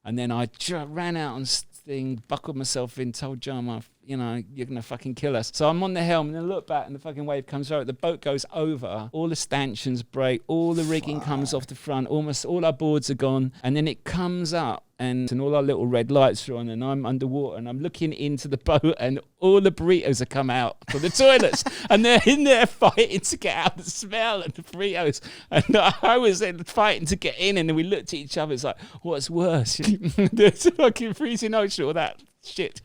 And then I ran out and buckled myself in, told Jama, you're going to fucking kill us. So I'm on the helm and then look back and the fucking wave comes over. The boat goes over, all the stanchions break, all the rigging comes off the front, almost all our boards are gone. And then it comes up and all our little red lights are on and I'm underwater and I'm looking into the boat and all the burritos have come out from the toilets and they're in there fighting to get out the smell and the burritos. And I was then fighting to get in and then we looked at each other. It's like, what's worse? There's a fucking freezing ocean or that shit.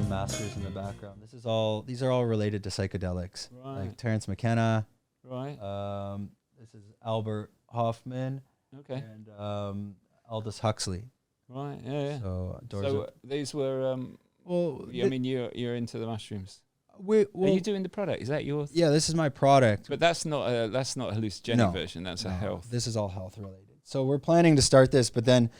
Masters in the background. These are all related to psychedelics. Right. Like Terence McKenna. Right. This is Albert Hoffman. Okay. And Aldous Huxley. Right. Yeah. So these were. You're into the mushrooms. Are you doing the product? Is that yours? Yeah, this is my product. But that's not a hallucinogenic version. That's a health. This is all health related. So we're planning to start this, but then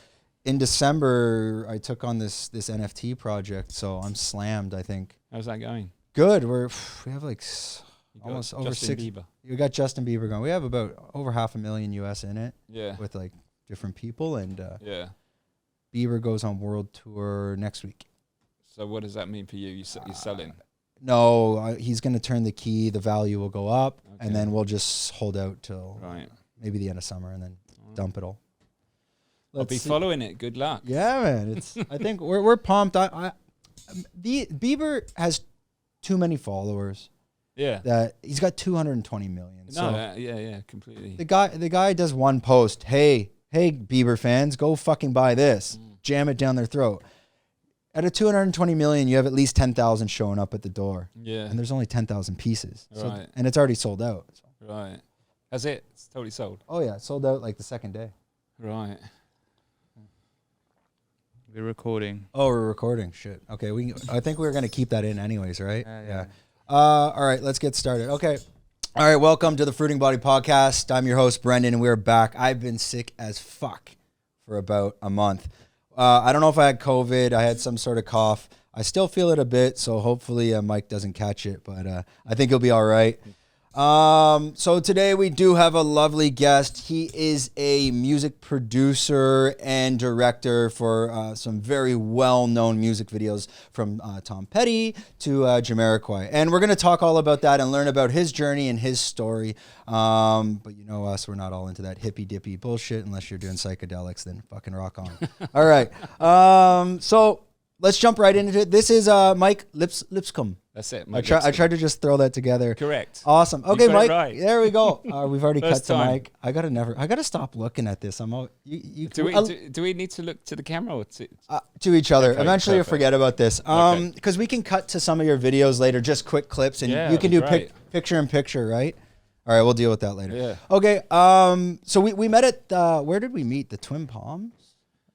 in December, I took on this NFT project, so I'm slammed, I think. How's that going? Good. We have like almost over Justin Bieber. We got Justin Bieber going. We have about over $500,000 US in it. Yeah. With like different people, and yeah. Bieber goes on world tour next week. So what does that mean for you? You're selling? No, he's going to turn the key. The value will go up, and then we'll just hold out till maybe the end of summer, and then dump it all. I'll be following it. Good luck. Yeah, man. I think we're pumped. Bieber has too many followers. Yeah. That he's got 220 million. Yeah, completely. The guy does one post. Hey, Bieber fans, go fucking buy this. Jam it down their throat. Out of 220 million, you have at least 10,000 showing up at the door. Yeah. And there's only 10,000 pieces. Right. And it's already sold out. Right. Has it? It's totally sold. Oh yeah, it sold out like the second day. Right. We're recording. Oh, we're recording. Shit. Okay, I think we're gonna keep that in anyways, right? Yeah. All right, let's get started. Okay. All right, welcome to the Fruiting Body Podcast. I'm your host, Brendan, and we're back. I've been sick as fuck for about a month. I don't know if I had COVID. I had some sort of cough. I still feel it a bit, so hopefully Mike doesn't catch it, but I think he'll be all right. So today we do have a lovely guest. He is a music producer and director for some very well-known music videos, from Tom Petty to Jamiroquai. And we're going to talk all about that and learn about his journey and his story. But you know us, we're not all into that hippy-dippy bullshit. Unless you're doing psychedelics, then fucking rock on. All right. So let's jump right into it. This is Mike Lipscombe. That's it. I tried to just throw that together. Correct. Awesome. Okay, Mike. Right. There we go. We've already cut to time. Mike. I gotta stop looking at this. Do we need to look to the camera or to each other? Okay, Eventually, you'll perfect. forget about this. Because we can cut to some of your videos later, just quick clips, and you can do picture in picture, right? All right, we'll deal with that later. Yeah. Okay. So we met at where did we meet? The Twin Palms.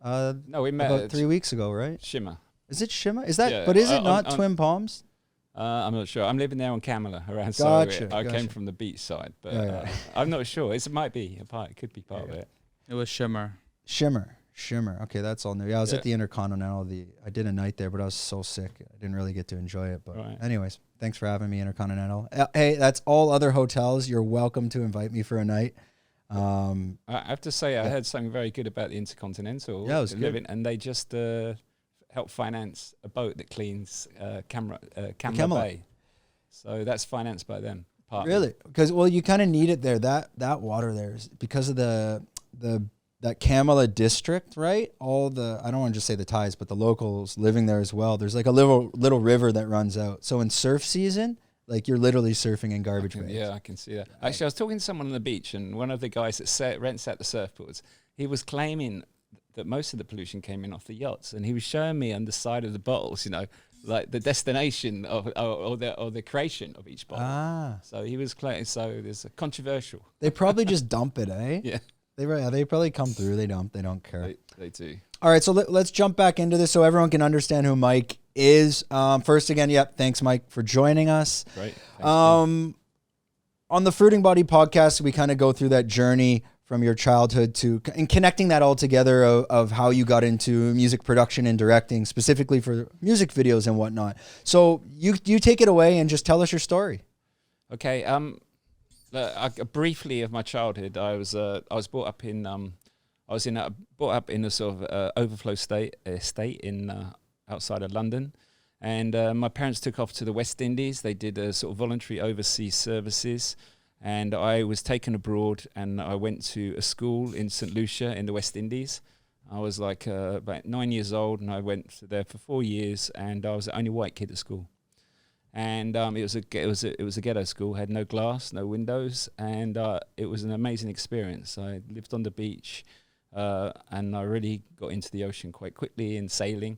No, we met about 3 weeks ago, right? Shimmer. Is it Shimmer? Is that? Yeah, But is it not Twin Palms? I'm not sure. I'm living there on Camilla around Gotcha, I came from the beach side, but I'm not sure. It might be a part. It could be part of it. It was Shimmer. Shimmer. Okay, that's all new. Yeah, I was at the Intercontinental. I did a night there, but I was so sick. I didn't really get to enjoy it. But anyways, thanks for having me, Intercontinental. Hey, that's all other hotels. You're welcome to invite me for a night. I have to say, I heard something very good about the Intercontinental. Yeah, it was good. And they just help finance a boat that cleans Camera Bay. So that's financed by them. Partly. Really? Because you kind of need it there. That water there is because of that Camilla district, right? I don't want to just say the Thais, but the locals living there as well. There's like a little river that runs out. So in surf season, like you're literally surfing in garbage bags. Yeah, I can see that. Actually, I was talking to someone on the beach, and one of the guys that rents out the surfboards, he was claiming that most of the pollution came in off the yachts, and he was showing me on the side of the bottles, like the destination or the creation of each bottle. So he was claiming. So there's a controversial. They probably just dump it, eh? Yeah. They probably come through. They dump. They don't care. They do. All right, so let's jump back into this so everyone can understand who Mike is. First, again, thanks, Mike, for joining us. Right. on the Fruiting Body podcast, we kind of go through that journey from your childhood and connecting that all together of how you got into music production and directing, specifically for music videos and whatnot. So you take it away and just tell us your story. Okay. Briefly of my childhood, I was brought up in a sort of overflow estate in outside of London, and my parents took off to the West Indies. They did a sort of voluntary overseas services. And I was taken abroad, and I went to a school in St. Lucia in the West Indies. I was like about 9 years old, and I went there for 4 years, and I was the only white kid at school. And it was a ghetto school, had no glass, no windows, and it was an amazing experience. I lived on the beach, and I really got into the ocean quite quickly in sailing.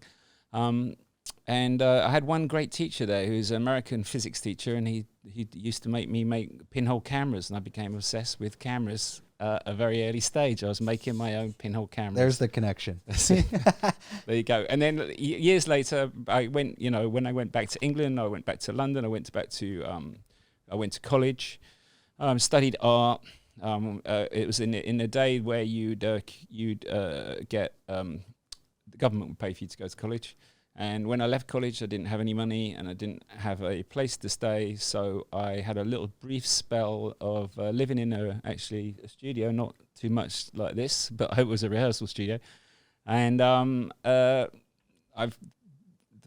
And I had one great teacher there who's an American physics teacher, and he used to make me make pinhole cameras, and I became obsessed with cameras at a very early stage. I was making my own pinhole cameras. There's the connection. There you go. And then years later, I went, when I went back to England, I went back to London, I went to college, studied art. It was in a day where you'd get, the government would pay for you to go to college. And when I left college, I didn't have any money and I didn't have a place to stay. So I had a little brief spell of living in a studio, not too much like this, but it was a rehearsal studio. And the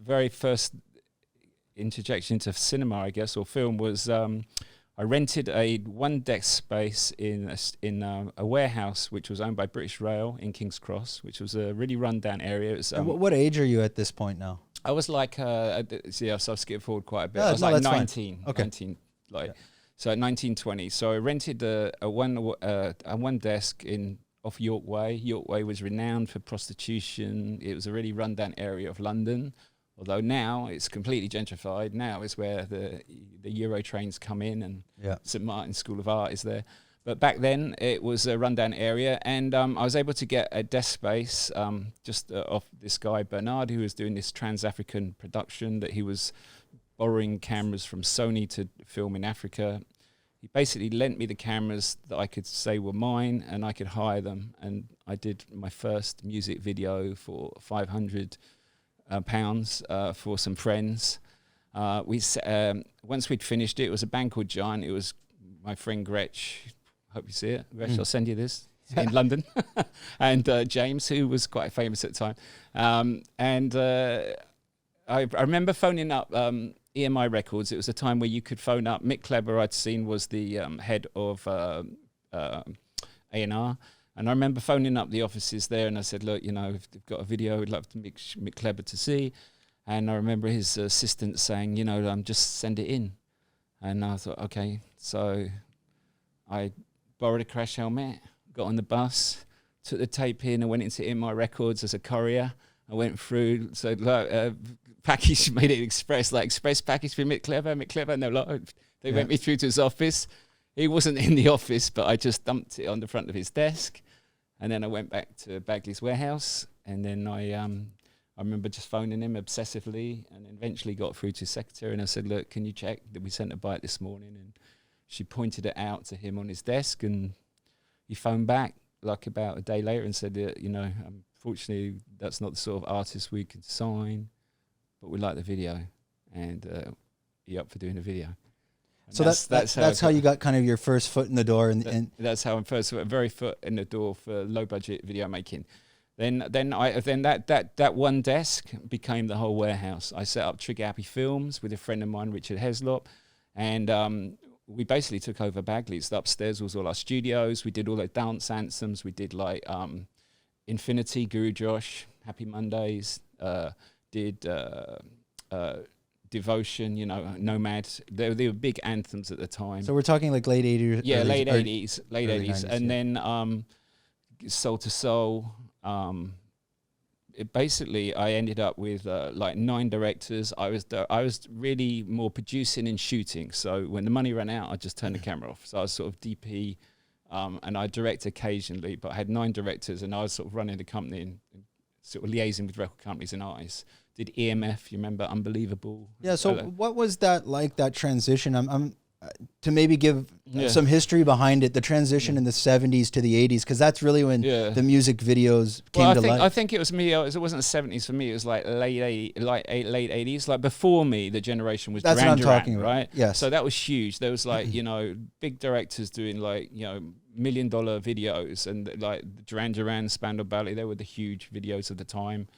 very first interjection into cinema, I guess, or film was I rented a one-deck space in a warehouse which was owned by British Rail in King's Cross, which was a really run-down area. It was, what age are you at this point now? I was like, so I've skipped forward quite a bit. No, I was like 19. Okay. 19, so at 19, 20. So I rented a one desk off York Way. York Way was renowned for prostitution. It was a really run-down area of London. Although now it's completely gentrified. Now is where the Euro trains come in, and St. Martin's School of Art is there. But back then it was a rundown area, and I was able to get a desk space just off this guy Bernard, who was doing this Trans-African production that he was borrowing cameras from Sony to film in Africa. He basically lent me the cameras that I could say were mine, and I could hire them. And I did my first music video for £500 for some friends. Once we'd finished it, it was a band called Giant. It was my friend Gretch. Hope you see it. Gretch, I'll send you this in London. And James, who was quite famous at the time. I remember phoning up EMI Records. It was a time where you could phone up. Mick Kleber, I'd seen, was the head of A&R. And I remember phoning up the offices there, and I said, look, if they've got a video, we'd love to Mick Kleber to see. And I remember his assistant saying, just send it in. And I thought, okay. So I borrowed a crash helmet, got on the bus, took the tape in, and went into EMI Records as a courier. I went through, so package, made it express package for Mick Kleber. And they went me through to his office. He wasn't in the office, but I just dumped it on the front of his desk. And then I went back to Bagley's warehouse, and then I remember just phoning him obsessively, and eventually got through to his secretary, and I said, look, can you check that we sent a bite this morning? And she pointed it out to him on his desk, and he phoned back like about a day later and said, unfortunately, that's not the sort of artist we can sign, but we like the video, and he up for doing a video. So that's how you got kind of your first foot in the door, and that's how I'm very foot in the door for low budget video making. Then that one desk became the whole warehouse. I set up Trigger Happy Films with a friend of mine, Richard Heslop, and we basically took over Bagley's. The upstairs was all our studios. We did all the dance anthems. We did like Infinity, Guru Josh, Happy Mondays. Did Devotion, Nomad. They were big anthems at the time. So we're talking like late 80s. Yeah, late 80s. 90s, and then Soul to Soul. Basically, I ended up with like 9 directors. I was really more producing and shooting. So when the money ran out, I just turned the camera off. So I was sort of DP, and I direct occasionally, but I had 9 directors, and I was sort of running the company and sort of liaising with record companies and artists. Did EMF, you remember Unbelievable? Yeah, so what was that like, that transition? I'm to maybe give some history behind it, the transition in the 70s to the 80s, because that's really when the music videos came to life. I think it was me. It wasn't the 70s for me. It was like late 80s. Like before me, the generation was that's Duran what I'm Duran, talking about. right? Yes. So that was huge. There was like big directors doing like $1 million videos, and like Duran Duran, Spandau Ballet. They were the huge videos of the time.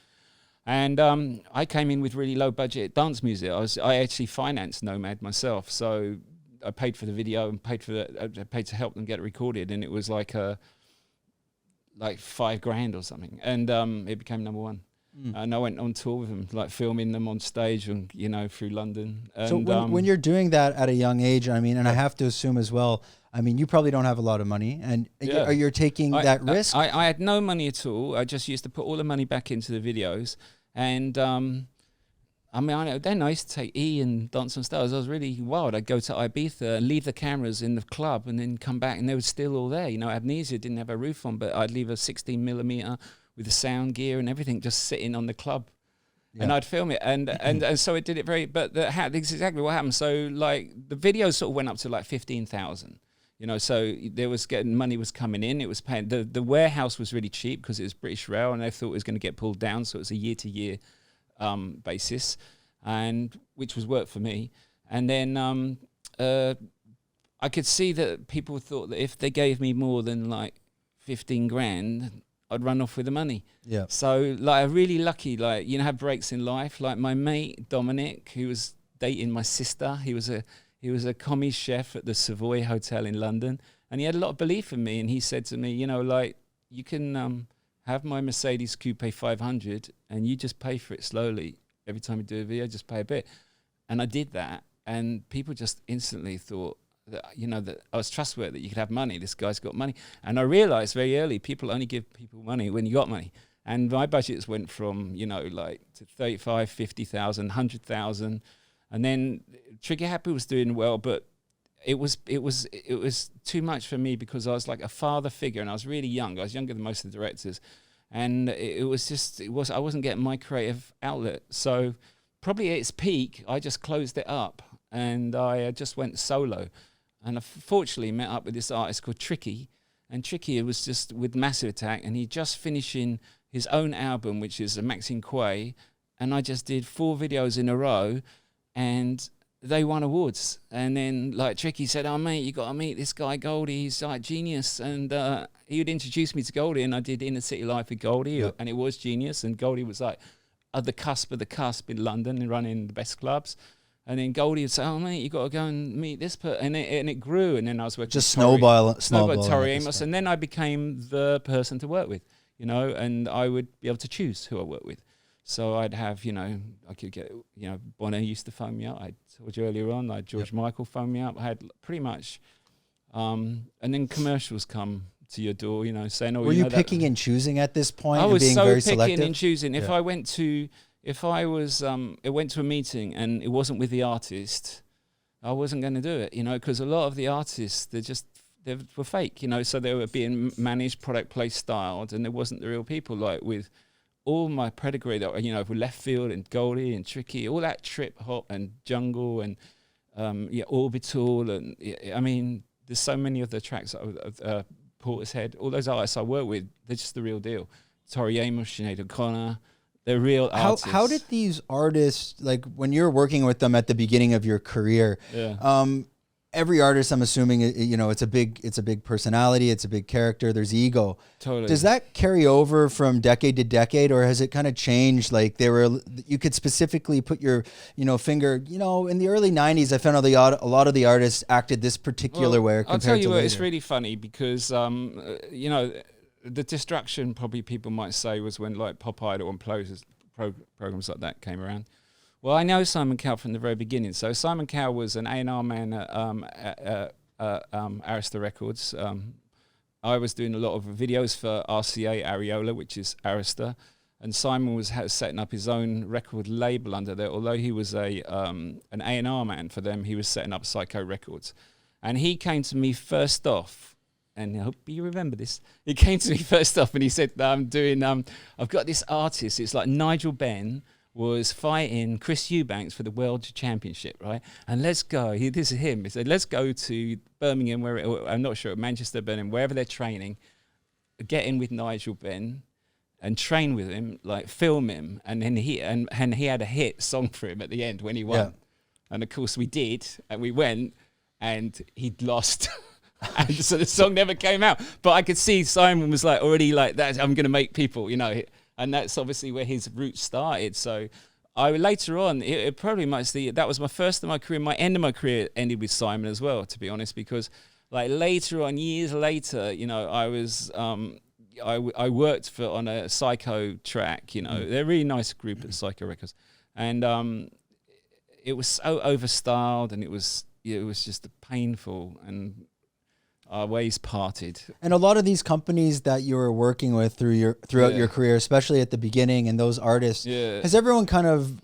And I came in with really low budget dance music. I actually financed Nomad myself, so I paid for the video and paid to help them get it recorded, and it was like $5,000 or something, and it became number one. And I went on tour with them, like filming them on stage and through London. And, so when you're doing that at a young age, I mean, and I have to assume as well, I mean, you probably don't have a lot of money, and you're taking that risk. I had no money at all. I just used to put all the money back into the videos, and then I used to take E and Dance on Stars. I was really wild. I'd go to Ibiza and leave the cameras in the club and then come back and they were still all there. Amnesia didn't have a roof on, but I'd leave a 16mm with the sound gear and everything just sitting on the club. Yeah. And I'd film it. And so it did it this is exactly what happened. So like the videos sort of went up to like 15,000. So there was money was coming in. It was paying. The warehouse was really cheap because it was British Rail and they thought it was going to get pulled down. So it was a year-to-year basis, and which was work for me. And then I could see that people thought that if they gave me more than like 15 grand, I'd run off with the money. Yeah. So like I'm really lucky, like have breaks in life. Like my mate Dominic, who was dating my sister, he was a commis chef at the Savoy Hotel in London, and he had a lot of belief in me. And he said to me, like you can have my Mercedes Coupe 500 and you just pay for it slowly. Every time you do a video, just pay a bit. And I did that. And people just instantly thought that, that I was trustworthy, that you could have money. This guy's got money. And I realized very early, people only give people money when you got money. And my budgets went from, like to 35, 50,000, 100,000. And then Trigger Happy was doing well, but it was too much for me because I was like a father figure and I was really young. I was younger than most of the directors. And I wasn't getting my creative outlet. So probably at its peak, I just closed it up and I just went solo. And I fortunately met up with this artist called Tricky. And Tricky was just with Massive Attack and he just finishing his own album, which is a Maxine Quay. And I just did 4 videos in a row and they won awards. And then like Tricky said, oh mate, you got to meet this guy Goldie, he's like genius. And he would introduce me to Goldie and I did Inner City Life with Goldie and it was genius. And Goldie was like at the cusp of the cusp in London and running the best clubs. And then Goldie would say, oh mate, you got to go and meet this person. And it grew. And then I was working just snowball Tori Amos. And then I became the person to work with, and I would be able to choose who I work with. So I'd have, I could get, Bono used to phone me up. I told you earlier on, like George Michael phoned me up. I had pretty much, and then commercials come to your door, saying, oh, were you picking and choosing at this point? I was being so very picking selective? and choosing. If I went to a meeting and it wasn't with the artist, I wasn't going to do it, because a lot of the artists, they were fake, so they were being managed, product placed, styled, and it wasn't the real people. Like with all my pedigree that, with Left Field and Goldie and Tricky, all that trip hop and jungle and Orbital. And I mean, there's so many of the tracks of Portishead, all those artists I work with, they're just the real deal. Tori Amos, Sinead O'Connor, they're real artists. How did these artists, like when you're working with them at the beginning of your career, every artist, I'm assuming, it's a big personality, it's a big character, there's ego. Totally. Does that carry over from decade to decade, or has it kind of changed? Like you could specifically put your, finger, in the early 90s, I found out a lot of the artists acted this particular way compared to I'll tell you what, later. it's really funny because, the destruction probably people might say was when like Pop Idol and programs like that came around. Well, I know Simon Cowell from the very beginning. So Simon Cowell was an A&R man at Arista Records. I was doing a lot of videos for RCA Areola, which is Arista, and Simon was setting up his own record label under there. Although he was an A&R man for them, he was setting up Psycho Records. And he came to me first off, and I hope you remember this. He came to me first off and he said, I've got this artist. It's like Nigel Benn was fighting Chris Eubanks for the World Championship, right? And let's go. This is him. He said, let's go to Birmingham, I'm not sure, Manchester, Birmingham, wherever they're training, get in with Nigel Benn and train with him, like film him. And then he had a hit song for him at the end when he won. Yeah. And of course we did, and we went, and he'd lost. And so the song never came out. But I could see Simon was like already like that. I'm going to make people, and that's obviously where his roots started. So I later on, it probably that was my first of my career. My end of my career ended with Simon as well, to be honest, because like later on, years later, I was I worked on a Psycho track. They're a really nice group at Psycho Records, and it was so overstyled, and it was just painful, and our ways parted. And a lot of these companies that you were working with throughout your career, especially at the beginning, and those artists, has everyone kind of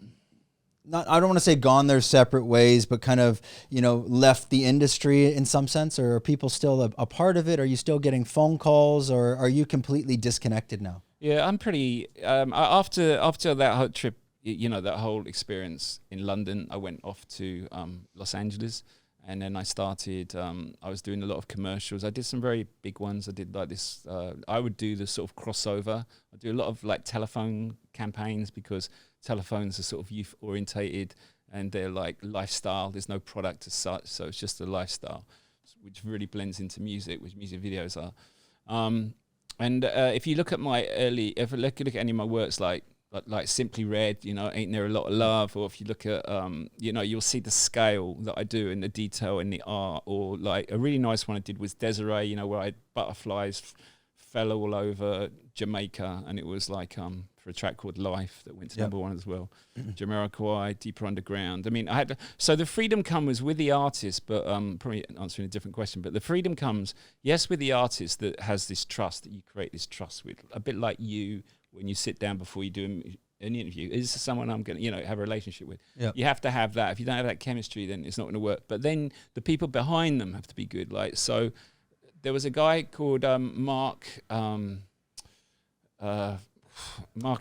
I don't want to say gone their separate ways, but kind of, left the industry in some sense? Or are people still a part of it? Are you still getting phone calls, or are you completely disconnected now? Yeah, I'm pretty, after that whole trip, that whole experience in London, I went off to Los Angeles. And then I started, I was doing a lot of commercials. I did some very big ones. I did like this, I would do the sort of crossover. I do a lot of like telephone campaigns, because telephones are sort of youth orientated, and they're like lifestyle. There's no product as such. So it's just a lifestyle, which really blends into music, which music videos are. And if you look at if you look at any of my works, like Simply Red, Ain't There a Lot of Love, or if you look at, you'll see the scale that I do and the detail in the art. Or like a really nice one I did was Desiree, where I had butterflies fell all over Jamaica, and it was like for a track called Life that went to number one as well. Jamiroquai, Deeper Underground. I mean, so the freedom comes with the artist, but probably answering a different question, but the freedom comes, yes, with the artist that has this trust, that you create this trust with, a bit like you. When you sit down before you do an interview, is this someone I'm going to, have a relationship with? Yep. You have to have that. If you don't have that chemistry, then it's not going to work. But then the people behind them have to be good. Like, so there was a guy called Mark. Mark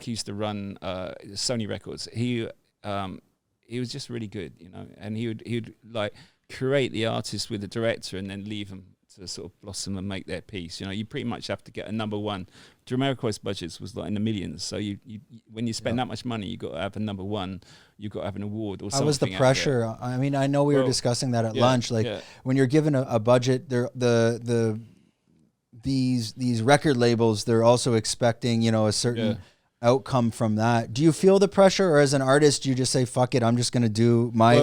used to run Sony Records. He was just really good, and he would like curate the artist with the director and then leave them to sort of blossom and make their piece. You pretty much have to get a number one. Jamiroquai's budgets was like in the millions. So you when you spend that much money, you got to have a number one. You got to have an award or something. How was the pressure? I mean, I know we were discussing that at lunch. Like when you're given a budget, these record labels, they're also expecting a certain outcome from that. Do you feel the pressure, or as an artist, you just say fuck it, I'm just going to do my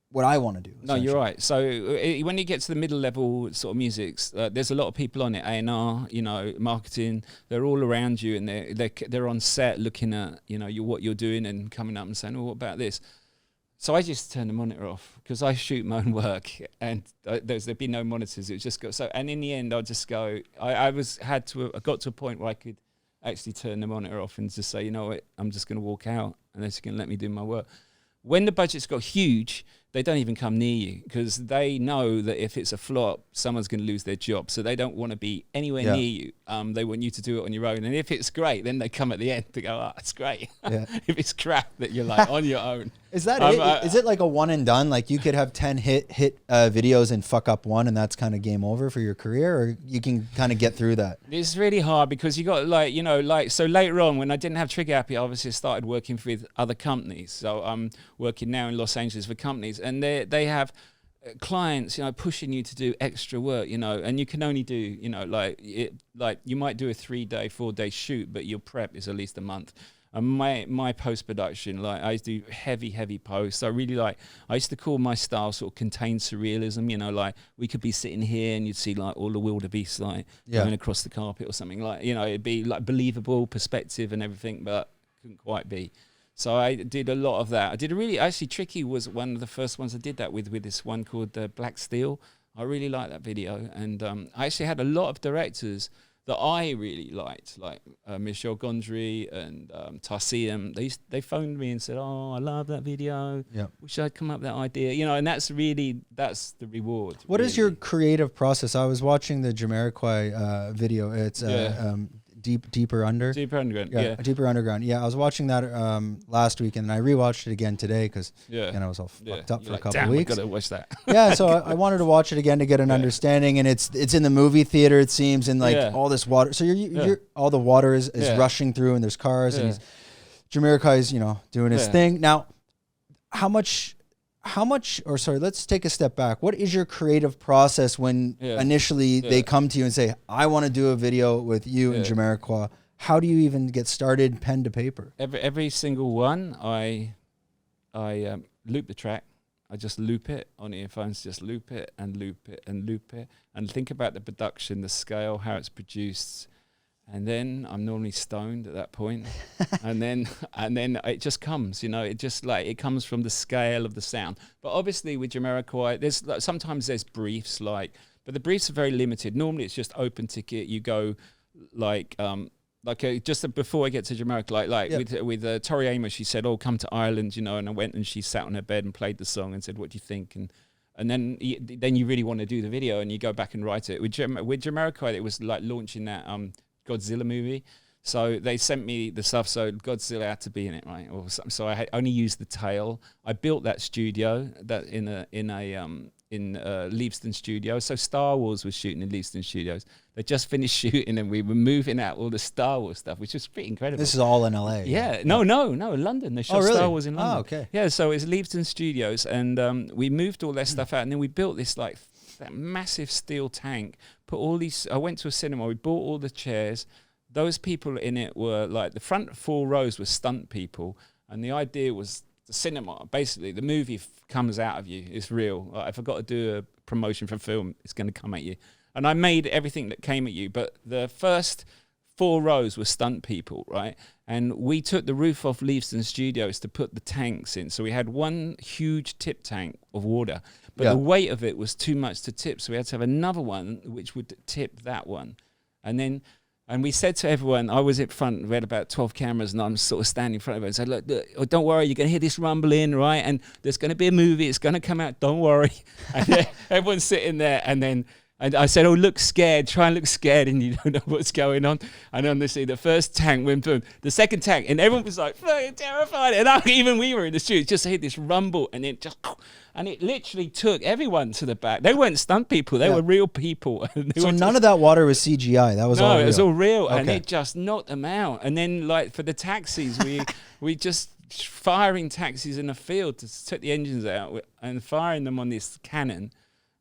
what I want to do? No, you're right. So when you get to the middle level sort of music, there's a lot of people on it. A&R, marketing. They're all around you, and they're on set looking at what you're doing and coming up and saying, "Oh, what about this?" So I just turn the monitor off, because I shoot my own work, and there'd be no monitors. It would just go. So, and in the end, I'll just go. I got to a point where I could actually turn the monitor off and just say, you know what, I'm just going to walk out, and they're just going to let me do my work. When the budget's got huge, they don't even come near you, because they know that if it's a flop, someone's going to lose their job. So they don't want to be anywhere near you. They want you to do it on your own. And if it's great, then they come at the end to go, oh, it's great. Yeah. If it's crap, that you're like on your own. Is that it? Is it like a one and done? Like you could have 10 hit videos and fuck up one, and that's kind of game over for your career, or you can kind of get through that? It's really hard, because you got so later on, when I didn't have Trigger Happy, I obviously started working with other companies. So I'm working now in Los Angeles for companies, and they have clients, pushing you to do extra work, and you can only do, you might do a 3-day, 4-day shoot, but your prep is at least a month. And my post-production, like I do heavy posts. I used to call my style sort of contained surrealism, like we could be sitting here and you'd see like all the wildebeests like going across the carpet or something, like, it'd be like believable perspective and everything, but couldn't quite be. So I did a lot of that. I did Tricky was one of the first ones I did that with this one called Black Steel. I really liked that video. And I actually had a lot of directors that I really liked, like Michel Gondry and Tarsium. They phoned me and said, oh, I love that video. Yep. Wish I'd come up with that idea. And that's the reward. What is your creative process? I was watching the Jamiroquai video. It's Deeper Under. Deeper Underground. Yeah. Deeper Underground. Yeah, I was watching that last week, and I rewatched it again today because I was all fucked up for a couple of weeks. I gotta watch that. Yeah, so I wanted to watch it again to get an understanding, and it's in the movie theater, it seems, and like all this water. So you're all the water is rushing through, and there's cars, and Jamiroquai is doing his thing. Now, how much? Or sorry, let's take a step back. What is your creative process when initially they come to you and say, "I want to do a video with you and Jamiroquai"? How do you even get started, pen to paper? Every single one, I loop the track. I just loop it on earphones, just loop it and loop it and loop it, and think about the production, the scale, how it's produced. And then I'm normally stoned at that point, and then it just comes, it just it comes from the scale of the sound. But obviously with Jamiroquai, sometimes there's briefs, but the briefs are very limited. Normally it's just open ticket. You go just before I get to Jamiroquai, with Tori Amos, she said, "Oh, come to Ireland," and I went and she sat on her bed and played the song and said, "What do you think?" And then you really want to do the video and you go back and write it. With Jamiroquai, it was like launching that Godzilla movie, so they sent me the stuff, so Godzilla had to be in it, right? Or something. So I only used the tail. I built that studio in Lipscombe studio. So Star Wars was shooting in Lipscombe studios. They just finished shooting and we were moving out all the Star Wars stuff, which was pretty incredible. This is all in LA. Yeah. No, London. They shot Star Wars in London. Oh, okay. Yeah, so it's Lipscombe studios, and we moved all their stuff out, and then we built this that massive steel tank. I went to a cinema, we bought all the chairs. Those people in it were the front 4 rows were stunt people, and the idea was the cinema. Basically, the movie comes out of you. It's real. If I've got to do a promotion for film, it's going to come at you. And I made everything that came at you, but the first 4 rows were stunt people, right? And we took the roof off Lipscombe Studios to put the tanks in. So we had one huge tip tank of water, but the weight of it was too much to tip. So we had to have another one which would tip that one. And we said to everyone, I was at front, we had about 12 cameras, and I'm sort of standing in front of it and said, look, don't worry, you're going to hear this rumbling, right? And there's going to be a movie, it's going to come out, don't worry. And everyone's sitting there, and I said, look scared, try and look scared, and you don't know what's going on. And honestly, the first tank went boom, the second tank, and everyone was like, fucking terrified. And even we were in the studio, just heard this rumble, and it literally took everyone to the back. They weren't stunt people, they were real people. So none of that water was CGI, that was all real? No, it was all real, okay. And it just knocked them out. And then for the taxis, we just firing taxis in the field to took the engines out and firing them on this cannon.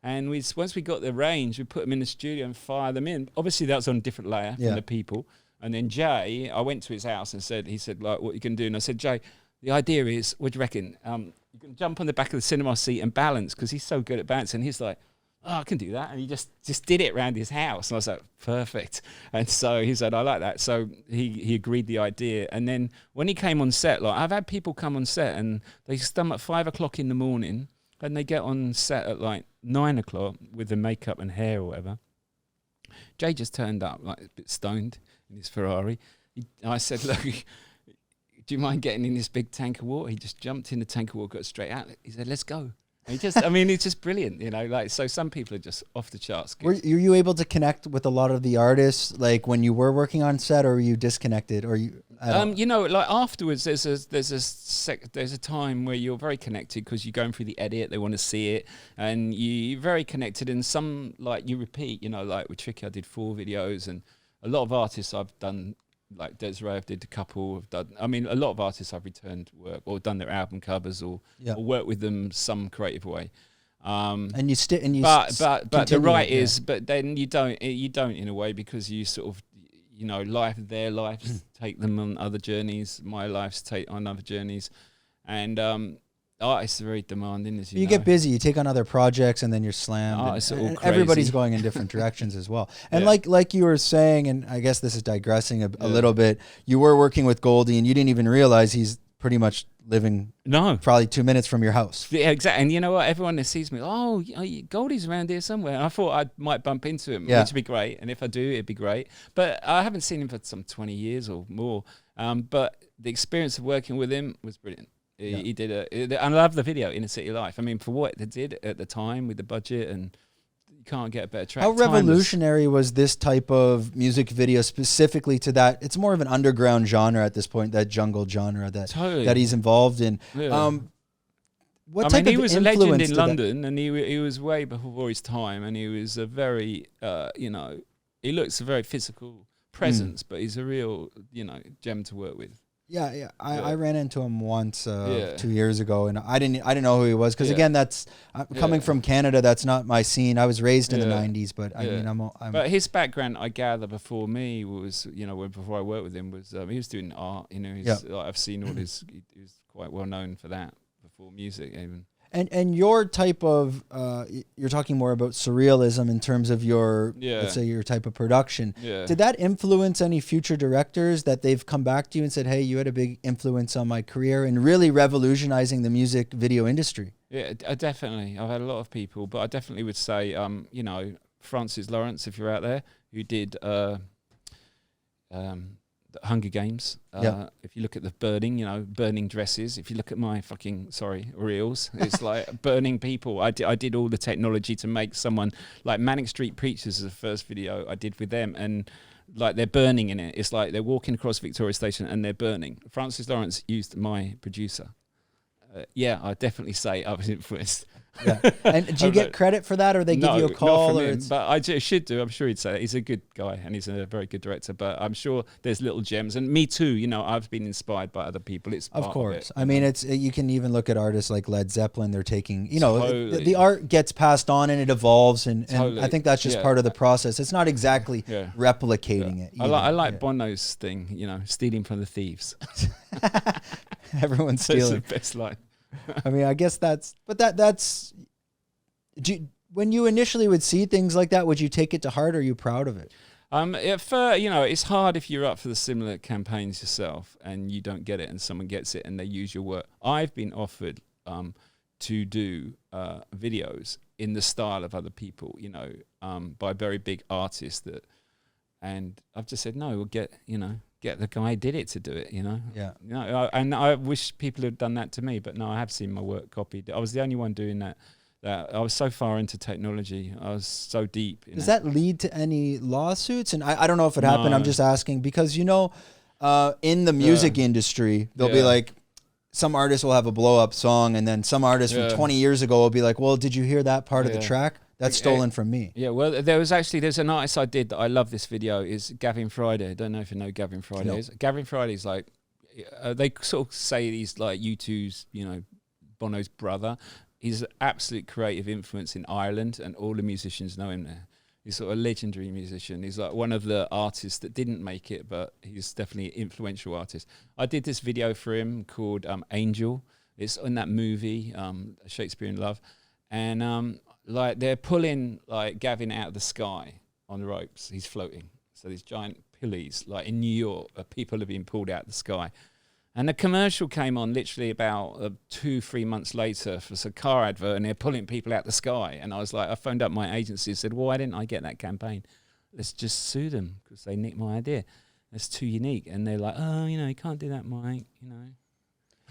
And once we got the range, we put them in the studio and fire them in. Obviously, that was on a different layer from the people. And then Jay, I went to his house and he said, what you can do? And I said, Jay, the idea is, what do you reckon? You can jump on the back of the cinema seat and balance, because he's so good at balancing. He's like, I can do that. And he just did it around his house. And I was like, perfect. And so he said, I like that. So he agreed the idea. And then when he came on set, I've had people come on set and they come at 5 o'clock in the morning, and they get on set at 9 o'clock with the makeup and hair or whatever. Jay just turned up a bit stoned in his Ferrari. I said, look, do you mind getting in this big tank of water? He just jumped in the tank of water, got straight out. He said, let's go. And it's just brilliant, so some people are just off the charts. Were you able to connect with a lot of the artists, when you were working on set, or were you disconnected, or you? Afterwards, there's a time where you're very connected because you're going through the edit, they want to see it, and you're very connected. And some you repeat, with Tricky, I did 4 videos, and a lot of artists I've done. Like Desiree, I've did a couple. A lot of artists I've returned work or done their album covers or worked with them some creative way. But the right is, but then you don't in a way, because you sort of, their lives take them on other journeys. My lives take on other journeys, and artists are very demanding, as you know. Get busy, you take on other projects, and then you're slammed. And everybody's going in different directions as well. And like you were saying, and I guess this is digressing a little bit, you were working with Goldie, and you didn't even realize he's pretty much living probably 2 minutes from your house. Yeah, exactly. And you know what? Everyone that sees me, Goldie's around here somewhere. And I thought I might bump into him, which would be great. And if I do, it'd be great. But I haven't seen him for some 20 years or more. But the experience of working with him was brilliant. He did and I love the video, Inner City Life. For what they did at the time with the budget and can't get a better track. How Timeless. revolutionary was this type of music video specifically to that? It's more of an underground genre at this point, that jungle genre that he's involved in. Yeah. What type he of was a legend influence in did that- London, and he was way before his time, and he was a very, he looks a very physical presence, but he's a real, gem to work with. Yeah. I ran into him once 2 Yeah. years ago, and I didn't know who he was because again, that's coming from Canada. That's not my scene. I was raised in the '90s, but I mean, I'm. But his background, I gather, before me was, before I worked with him, was he was doing art. I've seen all his. He was quite well known for that before music even. And your type of you're talking more about surrealism in terms of your let's say your type of production. Yeah. Did that influence any future directors that they've come back to you and said, "Hey, you had a big influence on my career and really revolutionizing the music video industry"? Yeah, definitely. I've had a lot of people, but I definitely would say, Francis Lawrence, if you're out there, who did the Hunger Games. If you look at the burning dresses. If you look at my reels, it's like burning people. I did all the technology to make someone like Manic Street Preachers is the first video I did with them, and like they're burning in it. It's like they're walking across Victoria Station and they're burning. Francis Lawrence used my producer. I definitely say I was influenced. Yeah. And do you get credit for that, or they give you a call? Not from him, but I should do. I'm sure he'd say that. He's a good guy and he's a very good director. But I'm sure there's little gems. And me too. I've been inspired by other people. It's part of course. Of it, I mean, it's you can even look at artists like Led Zeppelin. They're taking, Totally. the art gets passed on and it evolves, and Totally. I think that's just part of the process. It's not exactly replicating it. I like Bono's thing. Stealing from the thieves. Everyone's That's stealing. the best line. I mean, I guess that's. When you initially would see things like that, would you take it to heart? Or are you proud of it? It's hard if you're up for the similar campaigns yourself and you don't get it, and someone gets it and they use your work. I've been offered to do videos in the style of other people, by very big artists and I've just said no. We'll get the guy who did it to do it. Yeah. And I wish people had done that to me, but no, I have seen my work copied. I was the only one doing that. I was so far into technology. I was so deep. Does that lead to any lawsuits? And I don't know if it happened. I'm just asking because, in the music industry, they'll be like, some artists will have a blow up song, and then some artists from 20 years ago will be like, well, did you hear that part of the track? That's stolen from me. Yeah, well, there's an artist I did that I love this video, is Gavin Friday. I don't know if you know Gavin Friday is. Gavin Friday's like, they sort of say he's like U2's, Bono's brother. He's an absolute creative influence in Ireland, and all the musicians know him there. He's sort of a legendary musician. He's like one of the artists that didn't make it, but he's definitely an influential artist. I did this video for him called Angel. It's in that movie, Shakespeare in Love. And like they're pulling like Gavin out of the sky on the ropes. He's floating. So these giant pulleys, like in New York, people are being pulled out of the sky. And the commercial came on literally about 2-3 months later for a car advert, and they're pulling people out the sky. And I was like, I phoned up my agency and said, well, why didn't I get that campaign? Let's just sue them because they nicked my idea. That's too unique. And they're like, oh, you can't do that, Mike,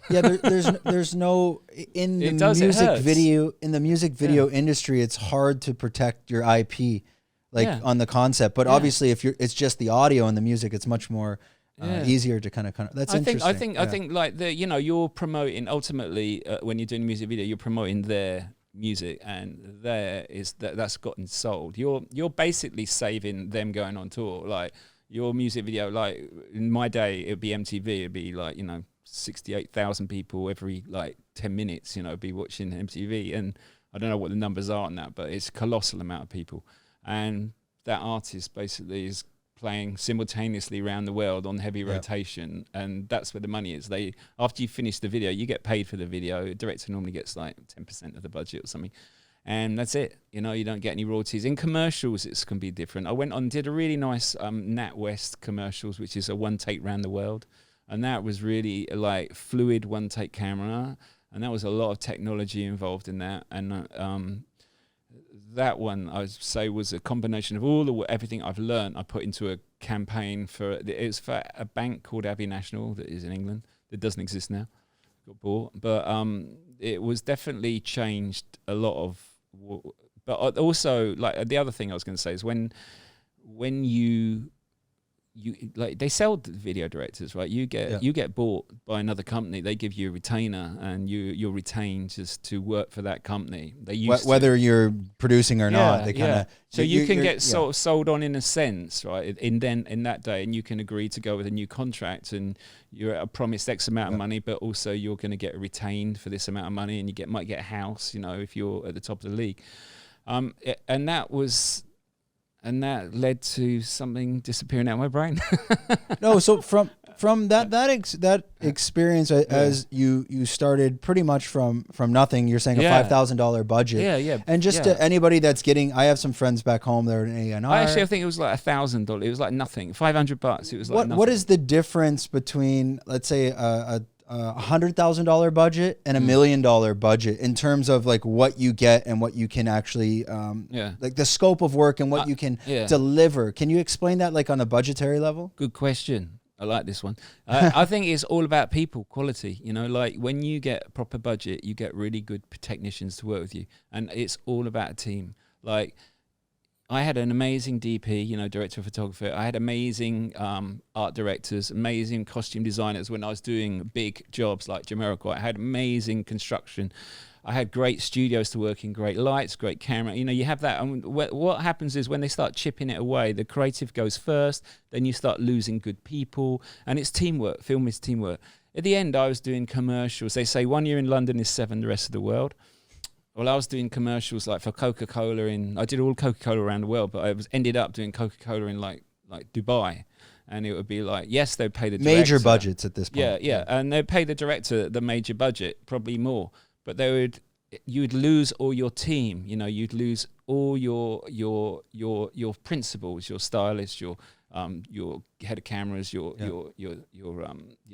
Yeah, there's no in the music video industry. It's hard to protect your IP, on the concept. But obviously, if it's just the audio and the music, it's much more easier to kind of. That's interesting. I think like you're promoting ultimately when you're doing a music video, you're promoting their music, and that's gotten sold. You're basically saving them going on tour. Like your music video, like in my day, it'd be MTV. It'd be like 68,000 people every like 10 minutes, be watching MTV, and I don't know what the numbers are on that, but it's a colossal amount of people, and that artist basically is playing simultaneously around the world on heavy rotation, and that's where the money is. After you finish the video, you get paid for the video. The director normally gets like 10% of the budget or something, and that's it. You don't get any royalties. In commercials, it's can be different. I went on did a really nice NatWest commercials, which is a one take round the world. And that was really like fluid one take camera, and that was a lot of technology involved in that. And that one I would say was a combination of everything I've learned. I put into a campaign it was for a bank called Abbey National that is in England that doesn't exist now, got bought. But it was definitely changed a lot of But also, like the other thing I was going to say is when you like they sell the video directors, right? You get bought by another company. They give you a retainer, and you're retained just to work for that company. They whether you're producing or not. They kind of so you can get sort of sold on in a sense, right? In that day, and you can agree to go with a new contract, and you're promised X amount of money, but also you're going to get retained for this amount of money, and might get a house, you know, if you're at the top of the league. And that led to something disappearing out of my brain. No, so from that experience, as you started pretty much from nothing. You're saying a $5,000 budget. Yeah. And just to anybody that's getting, I have some friends back home that are in A&R. I think it was like $1,000. It was like nothing. $500. It was like nothing. What is the difference between, let's say, a $100,000 budget and $1 million budget in terms of like what you get and what you can actually like the scope of work and what you can deliver? Can you explain that like on a budgetary level? Good question. I like this one. I think it's all about people quality. You know, like when you get a proper budget, you get really good technicians to work with you, and it's all about a team. Like I had an amazing DP, you know, director of photography. I had amazing art directors, amazing costume designers when I was doing big jobs like Jamiroquai. I had amazing construction. I had great studios to work in, great lights, great camera. You know, you have that. And what happens is when they start chipping it away, the creative goes first, then you start losing good people, and it's teamwork. Film is teamwork. At the end, I was doing commercials. They say 1 year in London is 7 the rest of the world. Well, I was doing commercials like for Coca-Cola I did all Coca-Cola around the world, but I ended up doing Coca-Cola in like Dubai. And it would be like, yes, they'd pay the director. Major budgets at this point. Yeah. And they'd pay the director the major budget, probably more. But you'd lose all your team, you know, you'd lose all your principals, your stylist, your head of cameras, your you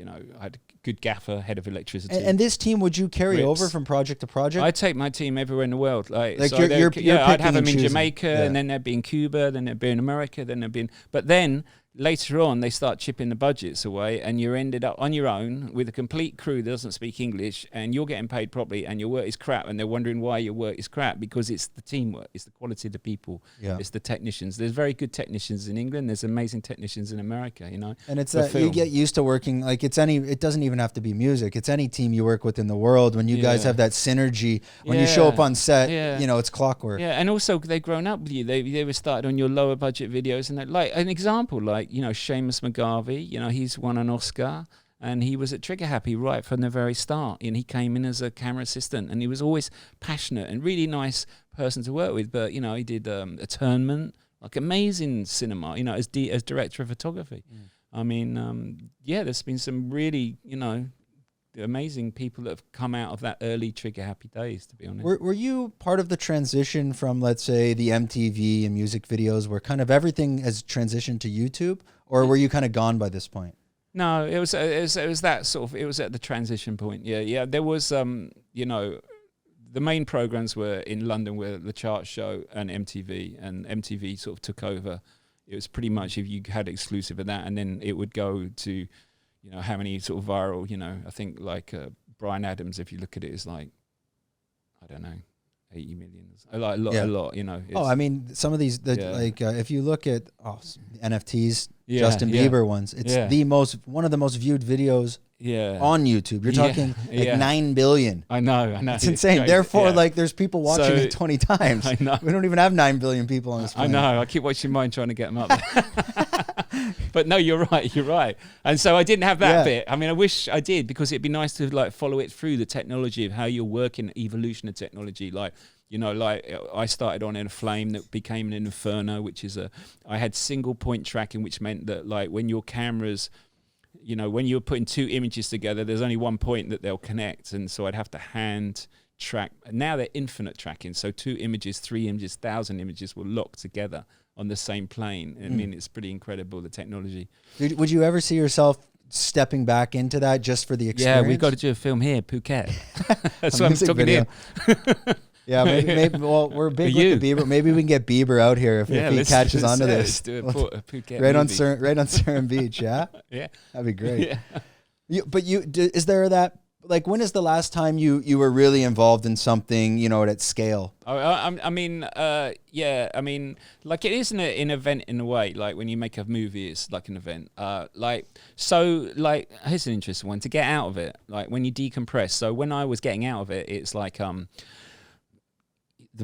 know, I had a good gaffer, head of electricity. And this team, would you carry over from project to project? I'd take my team everywhere in the world. Like so you're I'd have them in choosing. Jamaica, and then they'd be in Cuba, then they'd be in America, then they'd be in, but then later on, they start chipping the budgets away, and you're ended up on your own with a complete crew that doesn't speak English, and you're getting paid properly, and your work is crap, and they're wondering why your work is crap, because it's the teamwork, it's the quality of the people, it's the technicians. There's very good technicians in England. There's amazing technicians in America, you know. And it's you get used to working, like it doesn't even have to be music. It's any team you work with in the world. When you guys have that synergy, when you show up on set, you know, it's clockwork. Yeah, and also they've grown up with you. They were started on your lower budget videos, and like an example, like, you know, Seamus McGarvey, you know, he's won an Oscar, and he was at Trigger Happy right from the very start, and he came in as a camera assistant, and he was always passionate and really nice person to work with. But, you know, he did Atonement, like amazing cinema, you know, as director of photography. I mean, there's been some really, you know, amazing people that have come out of that early Trigger Happy days, to be honest. Were you part of the transition from, let's say, the MTV and music videos where kind of everything has transitioned to YouTube, or were you kind of gone by this point? No, it was that sort of, it was at the transition point. Yeah. There was, you know, the main programs were in London were The Chart Show and MTV sort of took over. It was pretty much if you had exclusive of that, and then it would go to, you know, how many sort of viral, you know, I think like Bryan Addams, if you look at it, is like, I don't know, 80 million. A lot, you know. I mean, some of these, if you look at NFTs, Justin Bieber ones, it's one of the most viewed videos on YouTube. You're talking 9 billion. I know. It's insane. Therefore, like, there's people watching it 20 times. I know. We don't even have 9 billion people on this planet. I know. I keep watching mine trying to get them up there. But no, you're right. And so I didn't have that bit. I mean, I wish I did, because it'd be nice to like follow it through the technology of how you're working, evolution of technology. Like, you know, like I started on in a flame that became an inferno, which is I had single point tracking, which meant that like when your cameras, you know, when you're putting two images together, there's only one point that they'll connect. And so I'd have to hand track. Now they're infinite tracking. So 2 images, 3 images, 1,000 images will lock together on the same plane. I mean, it's pretty incredible, the technology. Would you ever see yourself stepping back into that just for the experience? Yeah, we've got to do a film here, Phuket. That's why I'm talking to him. Yeah, maybe. Well, we're big with the Bieber. Maybe we can get Bieber out here if he catches onto this. Let's do a Phuket right movie. on Surin Beach. Yeah, yeah, that'd be great. But is there that like, when is the last time you were really involved in something, you know, at scale? I mean, like it is an event in a way. Like when you make a movie, it's like an event. Here's an interesting one to get out of it. Like when you decompress. So when I was getting out of it, it's like the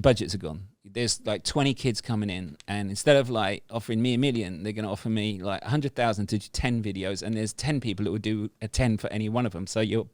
budgets are gone. There's like 20 kids coming in, and instead of like offering me $1 million, they're going to offer me like 100,000 to do 10 videos, and there's 10 people that would do a 10 for any one of them. So you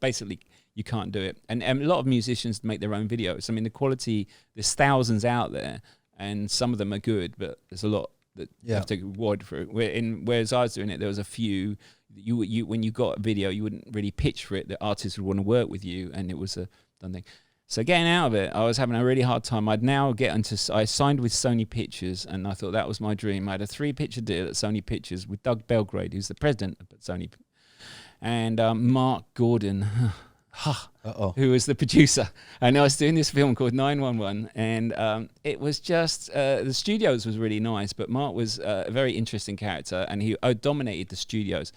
can't do it. And a lot of musicians make their own videos. I mean, the quality, there's thousands out there, and some of them are good, but there's a lot that you have to wade through. Whereas I was doing it, there was a few. You when you got a video, you wouldn't really pitch for it. The artists would want to work with you, and it was a done thing. So getting out of it, I was having a really hard time. I signed with Sony Pictures, and I thought that was my dream. I had a 3-picture deal at Sony Pictures with Doug Belgrade, who's the president of Sony, and Mark Gordon, who was the producer. And I was doing this film called 911, and it was just, the studios was really nice, but Mark was a very interesting character, and he dominated the studios.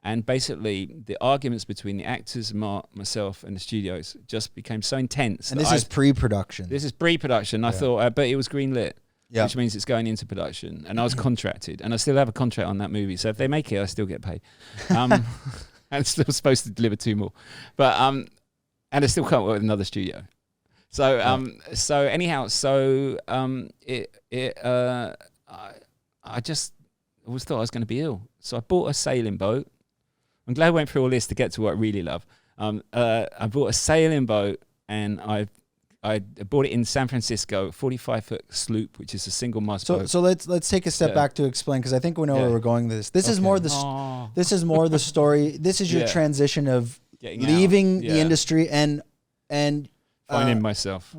And basically, the arguments between the actors, Mark, myself, and the studios just became so intense. And this is pre-production. This is pre-production. I thought, but it was greenlit, which means it's going into production. And I was contracted, and I still have a contract on that movie. So if they make it, I still get paid. And I'm still supposed to deliver 2 more. But and I still can't work with another studio. So I just always thought I was going to be ill. So I bought a sailing boat. I'm glad I went through all this to get to what I really love. I bought a sailing boat, and I bought it in San Francisco, 45-foot sloop, which is a single mast boat. So let's take a step back to explain, because I think we know where we're going with this. This is more the story. This is your transition of leaving the industry and finding myself.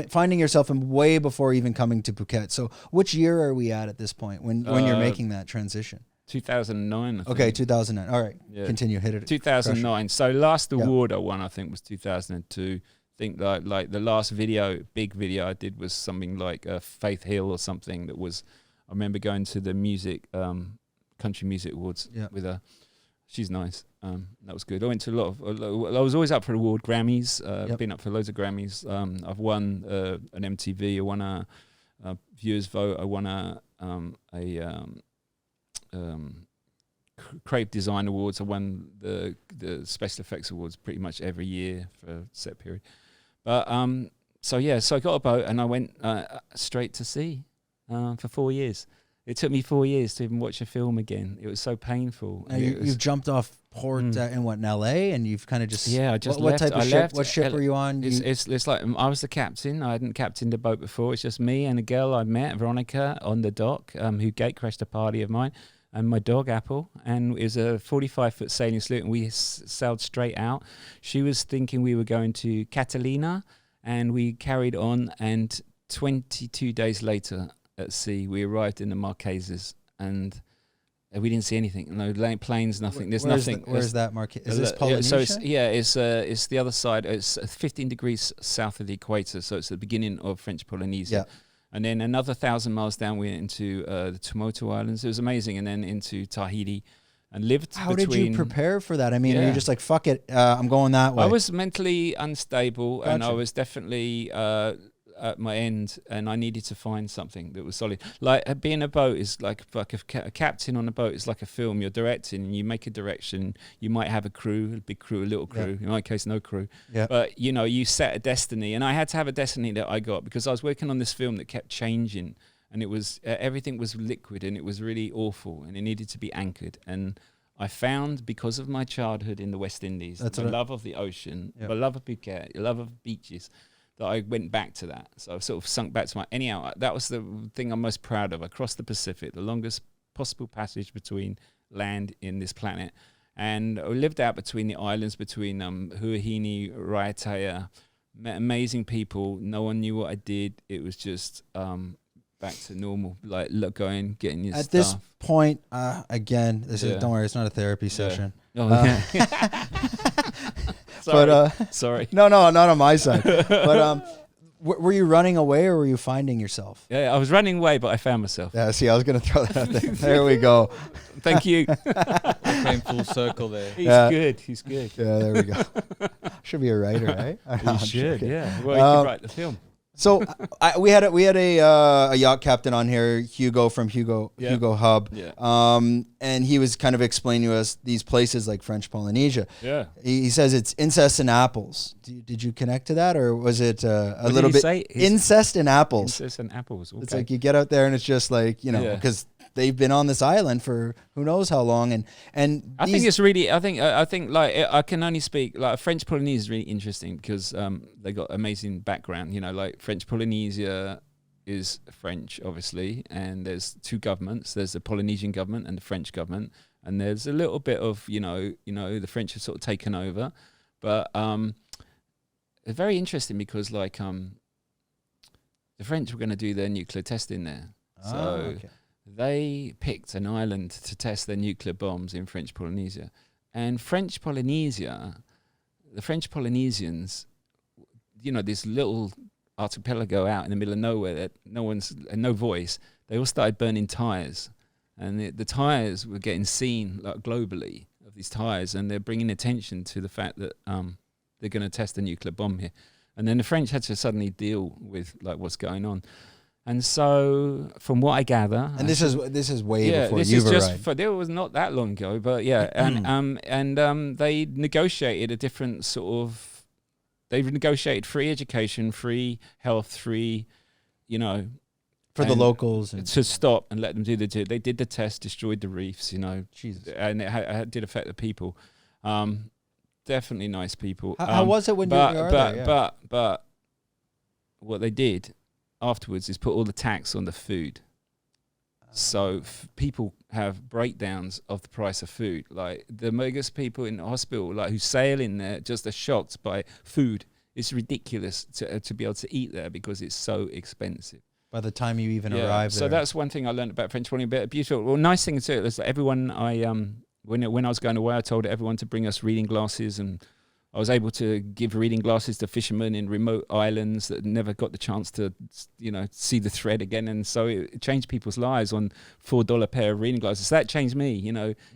Finding yourself, and way before even coming to Phuket. So which year are we at this point when you're making that transition? 2009. I think. Okay, 2009. All right, continue. Hit it. 2009. So last award I won, I think, was 2002. I think like the last big video I did was something like Faith Hill or something. That was, I remember going to the country music awards with her. She's nice. That was good. I went to I was always up for award Grammys. I've been up for loads of Grammys. I've won an MTV. I won a Viewers Vote. I won a Creative Design Awards. I won the Special Effects Awards pretty much every year for a set period. But so I got a boat, and I went straight to sea for 4 years. It took me 4 years to even watch a film again. It was so painful. Now you've jumped off port in LA, and you've kind of just I just what left. type of ship? What ship were you on? It's like I was the captain. I hadn't captained a boat before. It's just me and a girl I met, Veronica, on the dock, who gate crashed a party of mine, and my dog Apple. And it was a 45-foot sailing sloop, and we sailed straight out. She was thinking we were going to Catalina, and we carried on. And 22 days later, at sea, we arrived in the Marquesas, and we didn't see anything. No planes, nothing. There's nothing. Where's that Marquesas? Is this Polynesia? So it's the other side. It's 15 degrees south of the equator, so it's the beginning of French Polynesia. Yeah. And then another 1,000 miles down, we went into the Tuamotu Islands. It was amazing. And then into Tahiti, and lived How did you prepare for that? I mean, are you just like, fuck it, I'm going that way? I was mentally unstable, and I was definitely at my end, and I needed to find something that was solid. Like being a boat is like a captain on a boat is like a film. You're directing, and you make a direction. You might have a crew, a big crew, a little crew. In my case, no crew. Yeah. But you set a destiny, and I had to have a destiny that I got, because I was working on this film that kept changing, and it was everything was liquid, and it was really awful, and it needed to be anchored. And I found, because of my childhood in the West Indies, the love of the ocean, the love of Phuket, the love of beaches, that I went back to that. So I sort of sunk back to that was the thing I'm most proud of. I crossed the Pacific, the longest possible passage between land in this planet. And I lived out between the islands, between Huahine, Raiatea, met amazing people. No one knew what I did. It was just back to normal, like getting your stuff. At this point, again, don't worry, it's not a therapy session. Sorry. Sorry. No, not on my side. But Were you running away or were you finding yourself? Yeah, I was running away, but I found myself. Yeah, see, I was going to throw that out there. There we go. Thank you. Came full circle there. He's good. He's good. Yeah, there we go. Should be a writer, right? You should, yeah. Well, you could write the film. So we had a yacht captain on here, Hugo from Hugo Hub, and he was kind of explaining to us these places like French Polynesia. Yeah, he says it's incest and apples. Did you connect to that, or was it a little bit incest and apples? Incest and apples. Okay. It's like you get out there and it's just like because they've been on this island for who knows how long, and I think it's really. I think like I can only speak like French Polynesia is really interesting because they got amazing background. Like French Polynesia is French, obviously, and there's two governments. There's the Polynesian government and the French government, and there's a little bit of the French have sort of taken over, but it's very interesting because like the French were going to do their nuclear testing there, they picked an island to test their nuclear bombs in French Polynesia. And the French Polynesians, this little archipelago out in the middle of nowhere that no voice, they all started burning tires. And the tires were getting seen like globally of these tires, and they're bringing attention to the fact that they're going to test a nuclear bomb here. And then the French had to suddenly deal with like what's going on. And so, from what I gather, and this is way before this you've is just arrived. it was not that long ago, but yeah, and they negotiated a different sort of. They've negotiated free education, free health, free, for the locals to stop and let them do They did the test, destroyed the reefs, Jesus, and it did affect the people. Definitely nice people. How was it when you were there? But what they did afterwards is put all the tax on the food. So people have breakdowns of the price of food. Like the biggest people in the hospital, like who sail in there, just are shocked by food. It's ridiculous to be able to eat there because it's so expensive. By the time you even arrive there. So that's one thing I learned about French Polynesia. But beautiful. Well, nice thing too is that everyone when I was going away, I told everyone to bring us reading glasses, and I was able to give reading glasses to fishermen in remote islands that never got the chance to, see the thread again. And so it changed people's lives on $4 pair of reading glasses. So that changed me,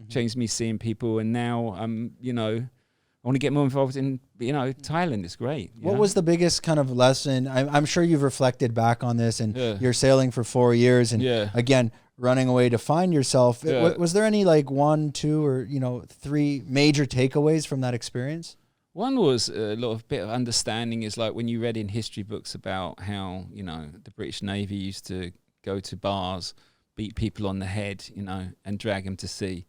changed me seeing people. And now, I want to get more involved in, Thailand. It's great. What was the biggest kind of lesson? I'm sure you've reflected back on this, and you're sailing for 4 years, and again, running away to find yourself. Was there any like 1, 2, or 3 major takeaways from that experience? One was a lot of bit of understanding is like when you read in history books about how, the British Navy used to go to bars, beat people on the head, and drag them to sea.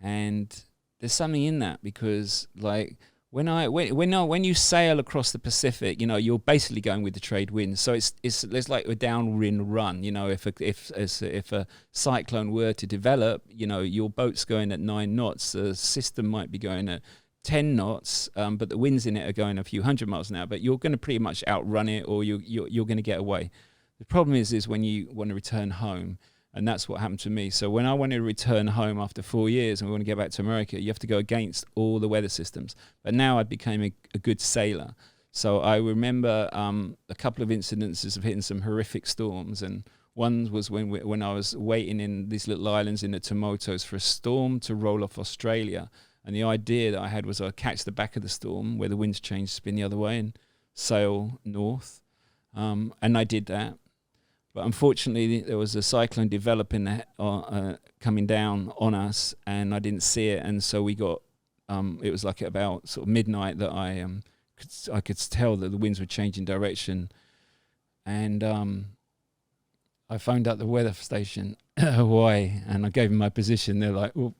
And there's something in that because like when you sail across the Pacific, you're basically going with the trade winds. So it's like a downwind run. If a cyclone were to develop, your boat's going at 9 knots. The system might be going at 10 knots, but the winds in it are going a few hundred miles an hour, but you're going to pretty much outrun it, or you're going to get away. The problem is when you want to return home, and that's what happened to me. So when I wanted to return home after 4 years and we want to get back to America, you have to go against all the weather systems. But now I became a good sailor. So I remember a couple of incidences of hitting some horrific storms, and one was when I was waiting in these little islands in the Tuamotus for a storm to roll off Australia. And the idea that I had was I'd catch the back of the storm where the winds change, spin the other way and sail north. And I did that. But unfortunately, there was a cyclone developing, coming down on us, and I didn't see it. And so we got, it was like at about sort of midnight that I could tell that the winds were changing direction. And I phoned up the weather station at Hawaii, and I gave them my position. They're like, well,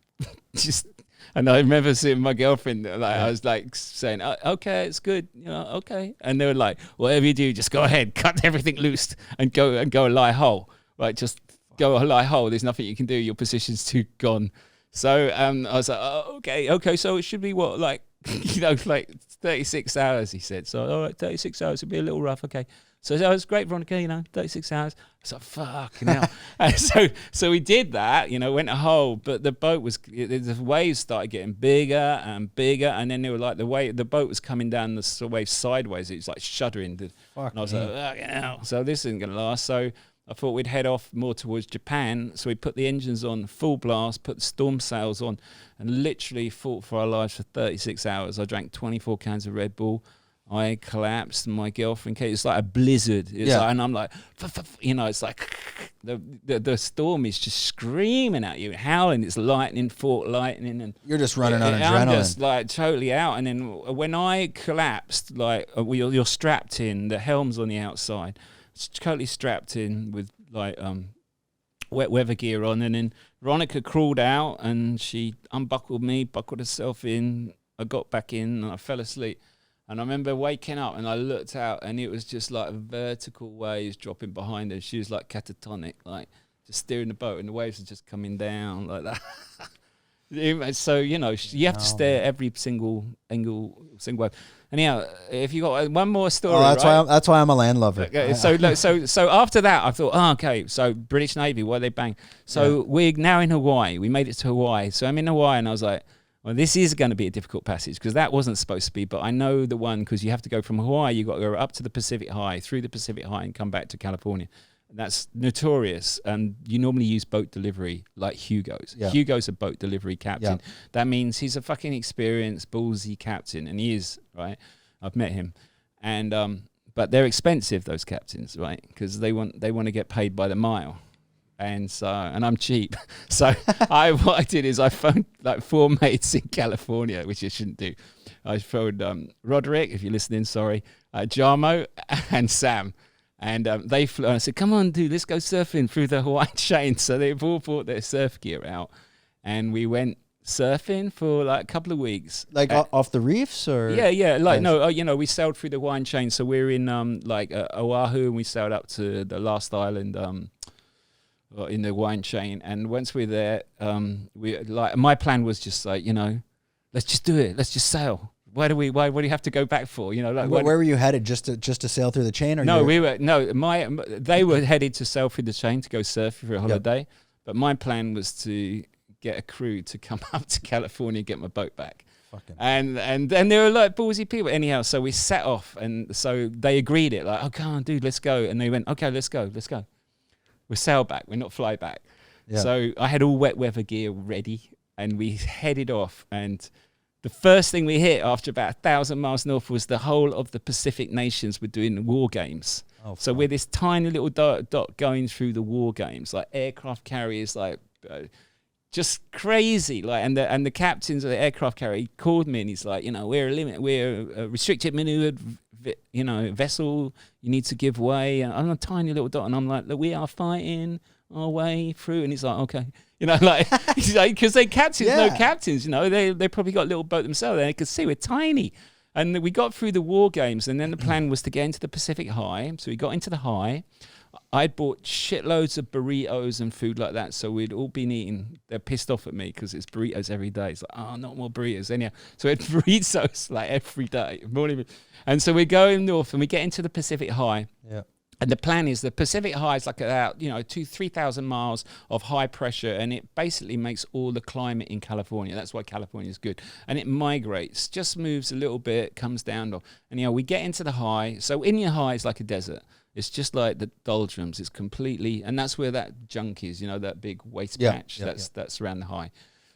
just... And I remember seeing my girlfriend, I was like saying, okay, it's good, okay. And they were like, whatever you do, just go ahead, cut everything loose and go lie whole. Right, just go lie whole. There's nothing you can do. Your position's too gone. So I was like, oh, okay. So it should be what, like, like 36 hours, he said. So, all right, 36 hours would be a little rough. Okay. So that was great, Veronica, 36 hours. I was like, fucking hell. And so we did that, went a hole, but the boat the waves started getting bigger and bigger, and then they were like, the boat was coming down the wave sideways. It was like shuddering. And I was like, fucking hell. So this isn't going to last. So I thought we'd head off more towards Japan. So we put the engines on full blast, put the storm sails on, and literally fought for our lives for 36 hours. I drank 24 cans of Red Bull. I collapsed. My girlfriend came. It's like a blizzard. And I'm like, it's like the storm is just screaming at you, howling. It's lightning, fork lightning, and you're just running on adrenaline. I'm just like totally out. And then when I collapsed, like you're strapped in. The helm's on the outside. It's totally strapped in with like wet weather gear on. And then Veronica crawled out and she unbuckled me, buckled herself in. I got back in and I fell asleep. And I remember waking up and I looked out and it was just like vertical waves dropping behind her. She was like catatonic, like just steering the boat and the waves are just coming down like that. So, you have to stare every single wave. Anyhow, if you got one more story, that's why I'm a landlubber. Okay, so after that, I thought, okay, so British Navy, why they bang? So we're now in Hawaii. We made it to Hawaii. So I'm in Hawaii and I was like, well, this is going to be a difficult passage because that wasn't supposed to be, but I know the one because you have to go from Hawaii, you got to go up to the Pacific High, through the Pacific High and come back to California. And that's notorious. And you normally use boat delivery like Hugo's. Yeah. Hugo's a boat delivery captain. Yeah. That means he's a fucking experienced, ballsy captain. And he is, right? I've met him. And, but they're expensive, those captains, right? Because they want to get paid by the mile. And I'm cheap. So what I did is I phoned like 4 mates in California, which I shouldn't do. I phoned Roderick, if you're listening, sorry, Jamo and Sam. And they flew, and I said, come on, dude, let's go surfing through the Hawaiian chain. So they've all brought their surf gear out. And we went surfing for like a couple of weeks. Like off the reefs or? Yeah. Like, no, we sailed through the Hawaiian chain. So we're in Oahu and we sailed up to the last island, in the wine chain. And once we're there, my plan was just like, let's just do it. Let's just sail. Why do you have to go back for? Where were you headed? Just to sail through the chain? Or they were headed to sail through the chain to go surf for a holiday. Yep. But my plan was to get a crew to come up to California and get my boat back. And they were like ballsy people. Anyhow, so we set off and so they agreed it. Like, oh, come on, dude, let's go. And they went, okay, let's go. We sail back. We're not fly back. Yeah. So I had all wet weather gear ready, and we headed off. And the first thing we hit after about 1,000 miles north was the whole of the Pacific nations were doing war games. Oh, so we're this tiny little dot going through the war games, like aircraft carriers, like just crazy. Like, and the captains of the aircraft carrier called me, and he's like, we're a restricted maneuvered vessel, you need to give way. And I'm a tiny little dot, and I'm like, we are fighting our way through. And he's like, okay, he's like, because they captains, no captains, they probably got a little boat themselves. They could see we're tiny. And we got through the war games, and then the plan was to get into the Pacific High. So we got into the high. I'd bought shitloads of burritos and food like that, so we'd all been eating. They're pissed off at me because it's burritos every day. It's like, oh, not more burritos. Anyhow, so we had burritos like every day. Morning. And so we're going north, and we get into the Pacific High. Yeah. And the plan is the Pacific High is like about 3,000 miles of high pressure, and it basically makes all the climate in California. That's why California is good. And it migrates, just moves a little bit, comes down. And we get into the high. So in your high is like a desert. It's just like the doldrums. It's completely, and that's where that junk is. That big waste patch that's around the high.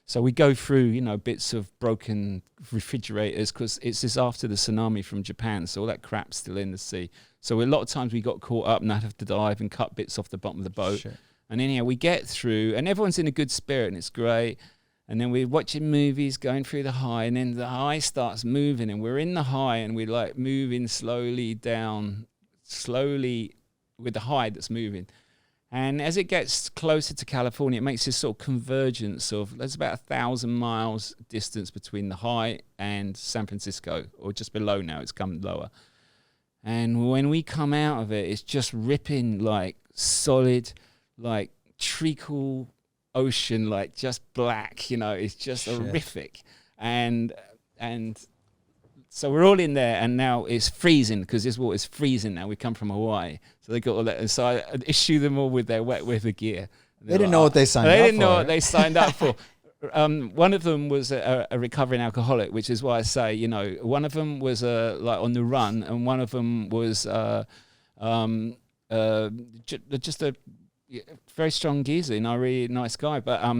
So we go through, bits of broken refrigerators because it's just after the tsunami from Japan. So all that crap's still in the sea. So a lot of times we got caught up and I'd have to dive and cut bits off the bottom of the boat. Shit. And anyhow, we get through and everyone's in a good spirit and it's great. And then we're watching movies, going through the high, and then the high starts moving and we're in the high and we're like moving slowly down, slowly with the high that's moving. And as it gets closer to California, it makes this sort of convergence of, there's about 1,000 miles distance between the high and San Francisco, or just below now, it's come lower. And when we come out of it, it's just ripping like solid, like treacle ocean, like just black, it's just horrific. And So we're all in there, and now it's freezing because this water is freezing now. We come from Hawaii, so they got all that. And so I issue them all with their wet weather gear. They didn't know what they signed up for. They didn't know what they signed up for. One of them was a recovering alcoholic, which is why I say, you know, one of them was like on the run, and one of them was just a very strong geezer, you know, really nice guy. But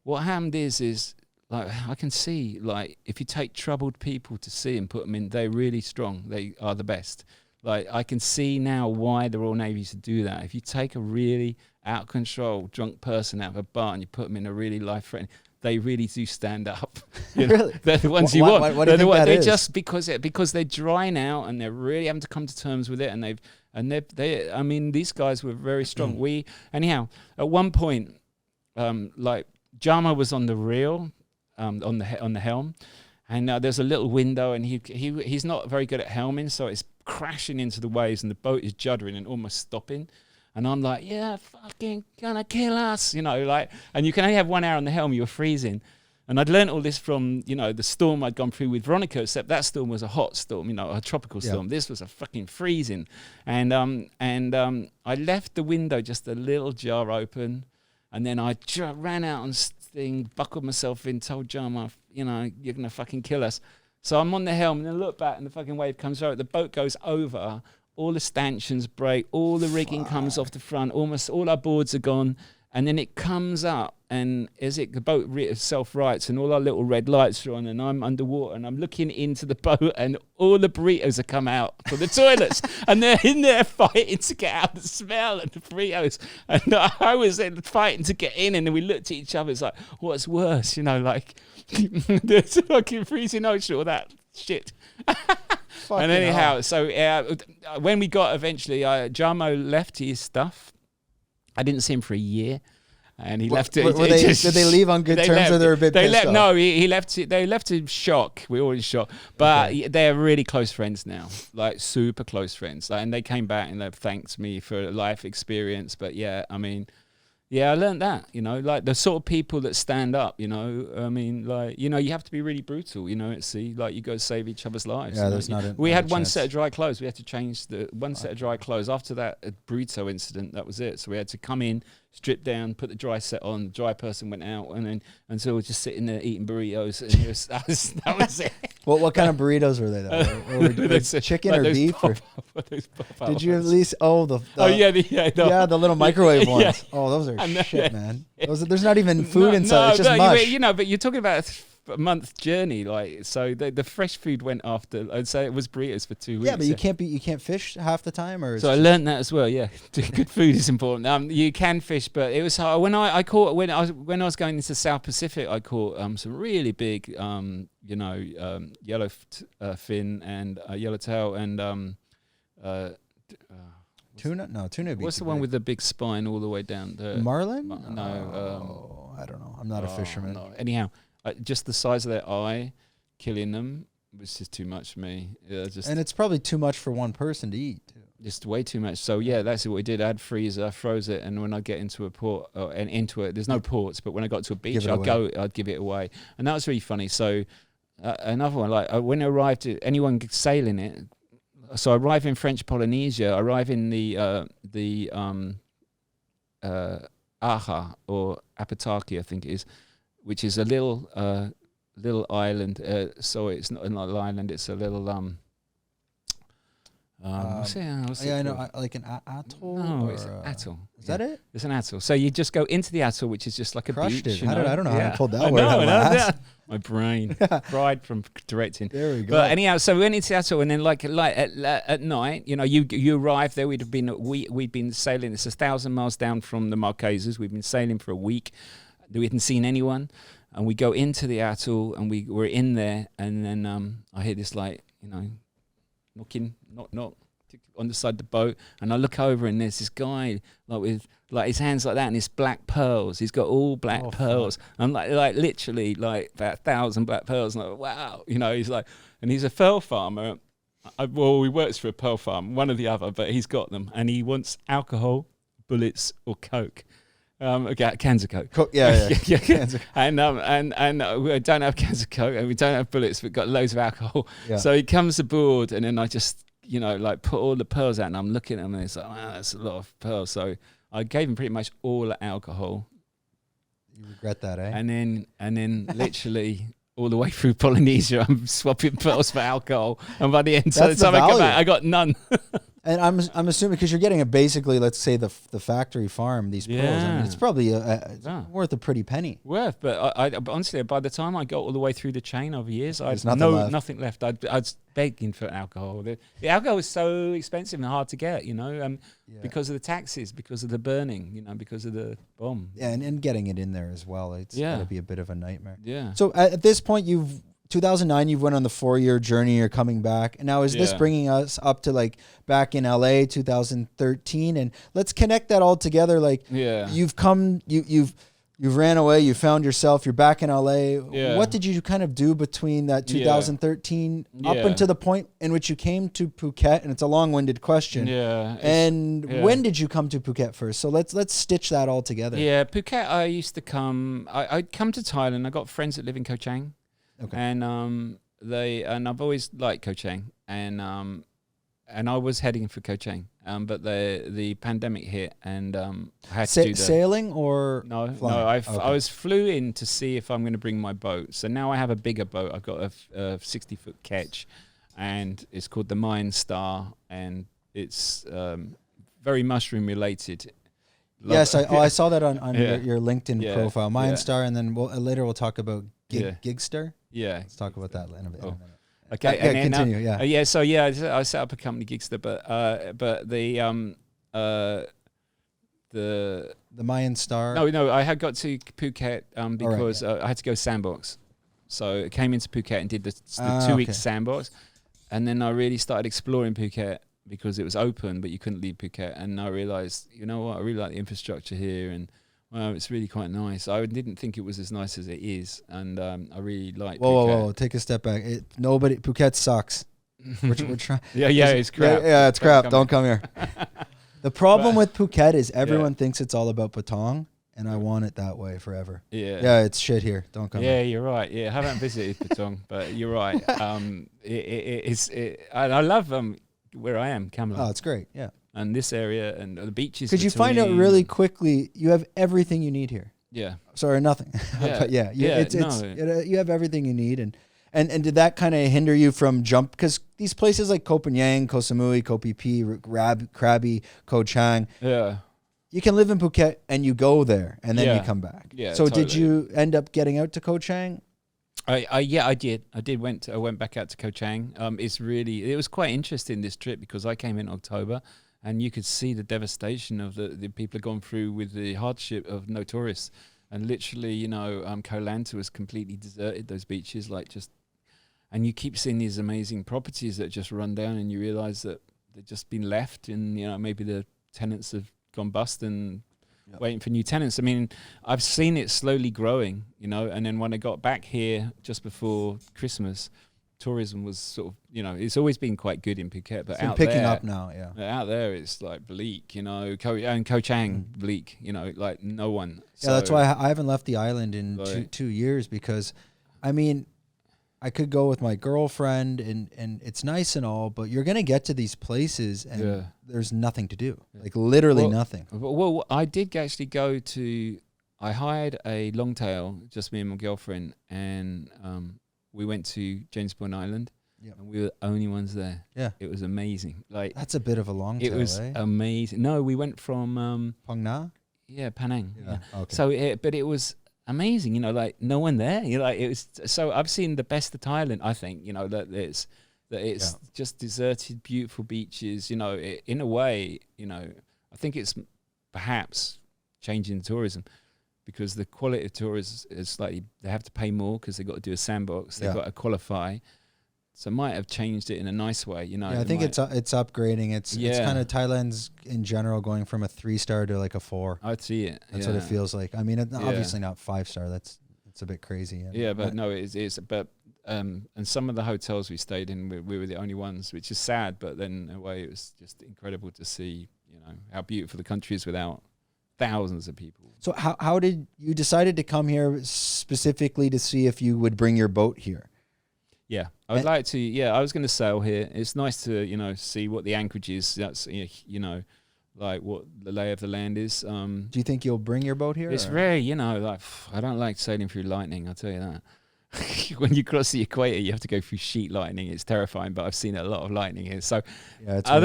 what happened is like I can see, like, if you take troubled people to sea and put them in, they're really strong. They are the best. Like, I can see now why the Royal Navy used to do that. If you take a really out of control drunk person out of a bar and you put them in a really life-threatening, they really do stand up. You know? Really? They're the ones you want. What do you think that is? Just because they're drying out and they're really having to come to terms with it, and they I mean, these guys were very strong. Anyhow, at one point, like Jama was on the reel, on the helm, and there's a little window, and he's not very good at helming, so it's crashing into the waves, and the boat is juddering and almost stopping. And I'm like, yeah, fucking gonna kill us, you know, like, and you can only have 1 hour on the helm, you were freezing. And I'd learned all this from, you know, the storm I'd gone through with Veronica, except that storm was a hot storm, you know, a tropical storm. This was a fucking freezing. And I left the window just a little jar open, and then I ran out and buckled myself in, told Jama, you know, you're gonna fucking kill us. So I'm on the helm, and then I look back, and the fucking wave comes over, the boat goes over, all the stanchions break, all the rigging comes off the front, almost all our boards are gone, and then it comes up, and the boat self-rights, and all our little red lights are on, and I'm underwater, and I'm looking into the boat, and all the burritos have come out from the toilets, and they're in there fighting to get out the smell of the burritos, and I was then fighting to get in, and then we looked at each other, it's like, what's worse, you know, like, there's a fucking freezing ocean, all that shit. And anyhow, so when we got eventually, Jamo left his stuff. I didn't see him for a year, and he left it. Did they leave on good terms, or they were a bit pissed off? No, he left it. They left in shock. We were all in shock, but they're really close friends now, like super close friends. Like, and they came back and they thanked me for life experience. But yeah, I mean. Yeah, I learned that, you know, like the sort of people that stand up, you know, I mean, like, you know, you have to be really brutal, you know, at sea, like you go save each other's lives. Yeah, there's we had one set of dry clothes. We had to change the one set of dry clothes. After that Bruto incident, that was it. So we had to come in, strip down, put the dry set on, the dry person went out, and so we're just sitting there eating burritos. And that was it. What kind of burritos were they though? Chicken or beef? Did you at least, the little microwave ones. Yeah. Oh, those are shit, man. There's not even food inside. It's just mush. You know, but you're talking about a month journey, like, so the fresh food went after. I'd say it was burritos for 2 weeks. Yeah, but you can't fish half the time, or so I learned that as well. Yeah, good food is important. You can fish, but it was hard. When I caught when I was going into South Pacific, I caught some really big yellow fin and yellowtail and tuna. No, tuna. What's the one with the big spine all the way down? Marlin? No, I don't know. I'm not a fisherman. No. Anyhow. Just the size of their eye, killing them was just too much for me. And it's probably too much for one person to eat, too. Just way too much. So yeah, that's what we did. I'd freezer, I froze it, and when I get into a port and into it, there's no ports, but when I got to a beach, I'd give it away, and that was really funny. So another one, like when I arrived, anyone sailing it. So I arrive in French Polynesia. I arrive in the Aha or Apataki, I think it is, which is a little island. So it's not an island; it's a little what's it I know, like an atoll. No, it's an atoll. Is that it? It's an atoll. So you just go into the atoll, which is just like a beach. It. I don't know how I pulled that word out of my ass. My brain, pride from directing. There we go. But anyhow, so we went into the atoll, and then like at night, you know, you arrived there. We'd been sailing. It's 1,000 miles down from the Marquesas. We've been sailing for a week. We hadn't seen anyone, and we go into the atoll, and we were in there, and then I hear this, like, you know, knocking, knock on the side of the boat, and I look over, and there's this guy like with like his hands like that, and his black pearls. He's got all black pearls. I'm like literally like about 1,000 black pearls. And I'm like, wow, you know, he's like, and he's a pearl farmer. He works for a pearl farm, one or the other, but he's got them, and he wants alcohol, bullets, or coke. Okay, cans of Coke. Yeah. And we don't have cans of Coke and we don't have bullets. We've got loads of alcohol. Yeah. So he comes aboard, and then I just, like put all the pearls out, and I'm looking at him, and it's like, wow, that's a lot of pearls. So I gave him pretty much all the alcohol. You regret that, eh? And then literally all the way through Polynesia, I'm swapping pearls for alcohol, and by the end, so That's the I come value. back, I got none. And I'm assuming because you're getting basically, let's say the factory farm, these pearls. I mean, Yeah. it's probably Yeah. worth a pretty penny. Worth, but I honestly, by the time I got all the way through the chain over years, I There's had nothing left. nothing left. I was begging for alcohol. The alcohol is so expensive and hard to get, because of the taxes, because of the burning, because of the bomb. Yeah, and getting it in there as well. It's Yeah. going to be a bit of a nightmare. Yeah. So at this point, 2009, you've went on the 4-year journey. You're coming back. And now is this Yeah. bringing us up to like back in LA, 2013? And let's connect that all together. Like Yeah. you've come, you've ran away, you found yourself, you're back in LA. Yeah. What did you kind of do between that 2013 up Yeah. until the point in which you came to Phuket? And it's a long-winded question. Yeah. And yeah. when did you come to Phuket first? So let's stitch that all together. Yeah, Phuket, I used to come, I'd come to Thailand. I got friends that live in Koh Chang. Okay. And I've always liked Koh Chang, and I was heading for Koh Chang, but the pandemic hit, and I had to do Sailing or no, flying? I was flew in to see if I'm going to bring my boat. So now I have a bigger boat. I've got a 60-foot ketch, and it's called the Mayan Star, and it's very mushroom related. Yes, I saw that on Yeah. your LinkedIn Yeah. profile, Mayan Yeah. Star, and then later we'll talk about Yeah. Gigster. Yeah. Let's talk about that in a bit. Oh. Okay, Yeah, and then, continue. Yeah. I set up a company, Gigster, but the Mayan Star. no, I had got to Phuket because yeah. I had to go sandbox, so I came into Phuket and did the 2-week okay. sandbox, and then I really started exploring Phuket because it was open, but you couldn't leave Phuket, and I realized, you know what, I really like the infrastructure here, and well, it's really quite nice. I didn't think it was as nice as it is, and I really like Phuket. Whoa! Take a step back. Phuket sucks. We're trying. Yeah, it's crap. Yeah, it's crap. come Don't come here. The problem But- with Phuket is everyone thinks it's all about Patong, and I want it that way forever. Yeah. Yeah, it's shit here. Don't come Yeah, here. you're right. Yeah, I haven't visited Patong, but you're right. I love where I am, Camelot, Oh, it's great. Yeah. and this area and the beaches. Because you find out between. really quickly you have everything you need here. Yeah. Sorry, nothing. Yeah. But yeah, Yeah, you have everything you need, and did that kind of hinder you from jump? Because these places like Koh Phangan, Koh Samui, Koh Phi Phi, Krabi, Koh Chang, Yeah. you can live in Phuket and you go there and then you Yeah. come back. Yeah, So did totally. you end up getting out to Koh Chang? I did. I went back out to Koh Chang. It was quite interesting, this trip, because I came in October, and you could see the devastation of the people have gone through with the hardship of no tourists. And literally, Koh Lanta was completely deserted, those beaches, and you keep seeing these amazing properties that just run down, and you realize that they've just been left, and maybe the tenants have gone bust and waiting for new tenants. I mean, I've seen it slowly growing, and then when I got back here just before Christmas, tourism was sort of, it's always been quite good in Phuket, but It's been out picking there, up now, yeah. out there it's like bleak, Koh Chang bleak, like no one. Yeah, that's So- why I haven't left the island in Right. 2 years, because, I mean, I could go with my girlfriend and it's nice and all, but you're going to get to these places and Yeah. there's nothing to do. Like literally Well, nothing. Well, I did actually go to. I hired a longtail, just me and my girlfriend, and we went to James Bond Island, Yep. and we were the only ones there. Yeah. It was amazing. Like That's a bit of a long it tail, was eh? amazing. No, we went from Phang Na? Penang. Yeah. Okay. So, but it was amazing. Like no one there. Like it was. So I've seen the best of Thailand. I think that it's just deserted, beautiful beaches. In a way, I think it's perhaps changing tourism, because the quality of tourists is slightly. They have to pay more because they've got to do a sandbox. They've got to qualify. So it might have changed it in a nice way. Yeah, I think it's upgrading. It's kind of Thailand's in general going from a 3-star to like a 4. I'd see it. That's what it feels like. I mean, obviously not 5-star. It's a bit crazy. Yeah, but no, it is. But and some of the hotels we stayed in, we were the only ones, which is sad. But then in a way, it was just incredible to see, how beautiful the country is without thousands of people. So how did you decided to come here specifically to see if you would bring your boat here? Yeah, I would like to. Yeah, I was going to sail here. It's nice to see what the anchorage is. That's like what the lay of the land is. Do you think you'll bring your boat here? It's very like I don't like sailing through lightning. I'll tell you that. When you cross the equator, you have to go through sheet lightning. It's terrifying, but I've seen a lot of lightning here. So yeah, it's I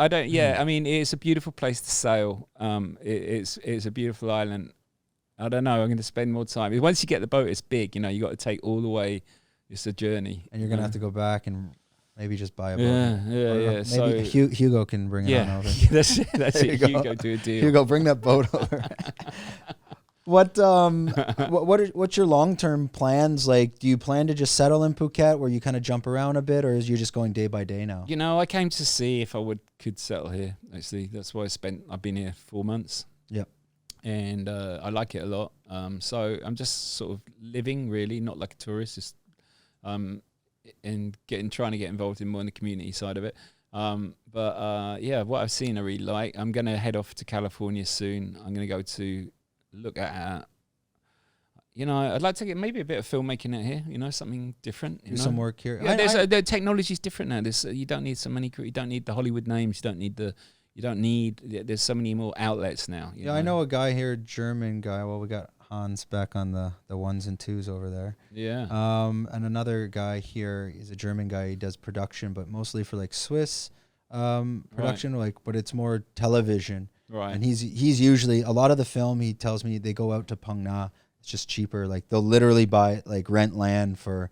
don't. Yeah, I mean, it's a beautiful place to sail. It's a beautiful island. I don't know. I'm going to spend more time. Once you get the boat, it's big. You got to take all the way. It's a journey, and you're going to have to go back and maybe just buy a boat. Yeah. Maybe So Hugo can bring it on over. that's it. Hugo, do a deal. Hugo, bring that boat over. What's your long-term plans? Like, do you plan to just settle in Phuket where you kind of jump around a bit, or is you just going day by day now? I came to see if I could settle here. Actually, that's why I've been here 4 months. Yep. And I like it a lot. So I'm just sort of living, really, not like a tourist, just and trying to get involved in more in the community side of it. But what I've seen I really like. I'm going to head off to California soon. I'm going to go to look at I'd like to get maybe a bit of filmmaking out here, something different. Do some work here. Yeah, the technology's different now. You don't need so many. You don't need the Hollywood names. There's so many more outlets now. I know a guy here, German guy. Well, we got Hans back on the ones and twos over there. Yeah. And another guy here is a German guy. He does production, but mostly for like Swiss production, but it's more television. Right. And he's usually, a lot of the film, he tells me they go out to Phang Nga. It's just cheaper. Like they'll literally rent land for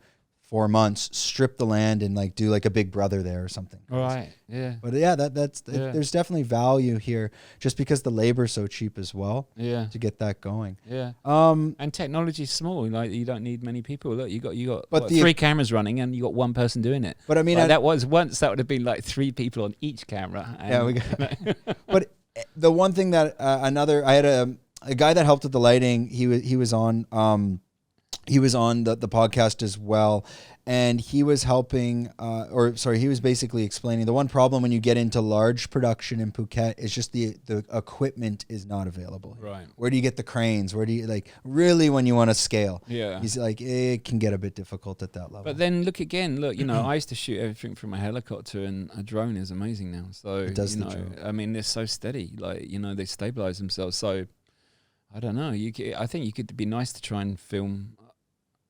4 months, strip the land, and like do like a Big Brother there or something. Right. Yeah. But yeah, there's definitely value here just because the labor's so cheap as well. Yeah. To get that going. Yeah. And technology's small. Like you don't need many people. Look, you got 3 cameras running and you got one person doing it. But I mean, that would have been like 3 people on each camera. And but the one thing that I had a guy that helped with the lighting. He was on the podcast as well, and he was helping he was basically explaining the one problem when you get into large production in Phuket is just the equipment is not available. Right. Where do you get the cranes? Where do you really when you want to scale? Yeah. He's like, it can get a bit difficult at that level. But then look, I used to shoot everything from a helicopter, and a drone is amazing now. So it does the job. I mean, they're so steady. Like, they stabilize themselves. So I don't know. I think you could be nice to try and film.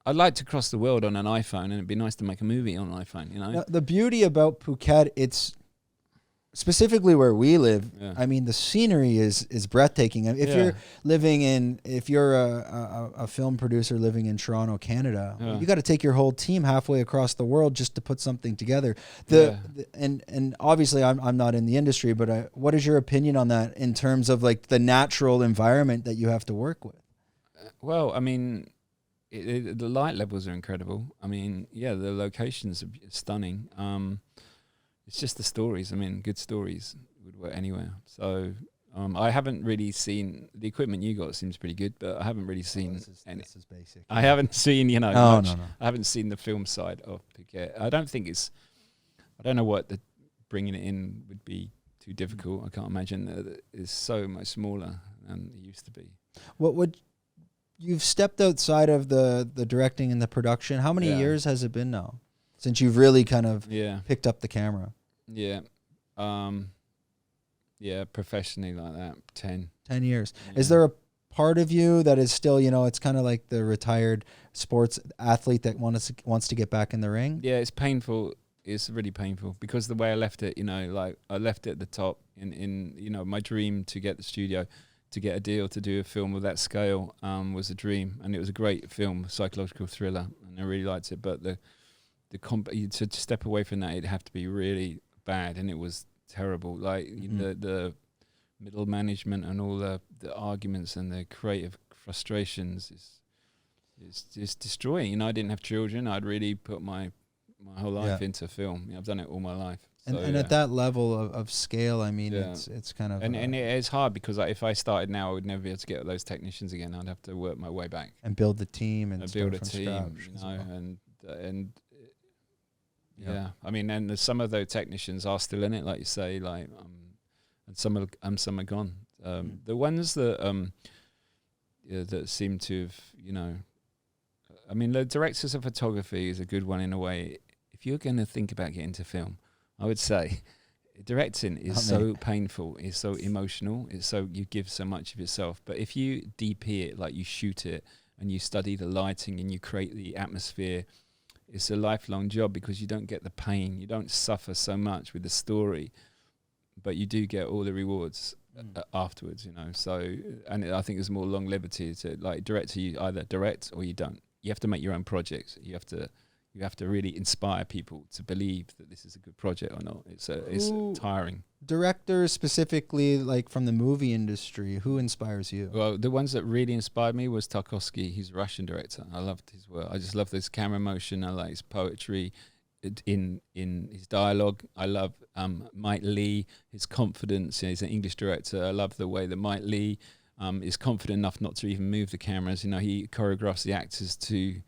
I'd like to cross the world on an iPhone, and it'd be nice to make a movie on an iPhone, Now, the beauty about Phuket, it's specifically where we live. Yeah. I mean, the scenery is breathtaking. If you're a film producer living in Toronto, Canada, you got to take your whole team halfway across the world just to put something together. And obviously I'm not in the industry, but what is your opinion on that in terms of like the natural environment that you have to work with? Well, I mean, the light levels are incredible. I mean, the locations are stunning. It's just the stories. I mean, good stories would work anywhere. So I haven't really seen the equipment you got. Seems pretty good, but I haven't really seen. This is basic. I haven't seen much. No. I haven't seen the film side of Phuket. I don't know what bringing it in would be too difficult. I can't imagine that it's so much smaller than it used to be. You've stepped outside of the directing and the production. How many years has it been now since you've really kind of picked up the camera? Yeah. Professionally like that, 10 years. Yeah. Is there a part of you that is still, it's kind of like the retired sports athlete that wants to get back in the ring? Yeah, it's painful. It's really painful because the way I left it, I left it at the top in my dream to get the studio, to get a deal to do a film of that scale was a dream, and it was a great film, psychological thriller, and I really liked it. But to step away from that, it'd have to be really bad, and it was terrible. Like the middle management and all the arguments and the creative frustrations is just destroying. I didn't have children. I'd really put my whole life into film. I've done it all my life. And at that level of scale, I mean, it's kind of... And it is hard because if I started now, I would never be able to get those technicians again. I'd have to work my way back. And build the team and build a team, and I mean, and some of those technicians are still in it, like you say, and some are gone. The ones that that seem to have, I mean, the directors of photography is a good one in a way. If you're going to think about getting into film, I would say directing is so painful, it's so emotional, it's so, you give so much of yourself. But if you DP it, like you shoot it and you study the lighting and you create the atmosphere, it's a lifelong job because you don't get the pain, you don't suffer so much with the story, but you do get all the rewards afterwards, So, and I think there's more longevity to, like, director, you either direct or you don't. You have to make your own projects. You have to really inspire people to believe that this is a good project or not. It's tiring. Directors specifically, like from the movie industry, who inspires you? Well, the ones that really inspired me was Tarkovsky. He's a Russian director. I loved his work. I just love this camera motion. I like his poetry in his dialogue. I love Mike Leigh, his confidence. He's an English director. I love the way that Mike Leigh is confident enough not to even move the cameras. He choreographs the actors to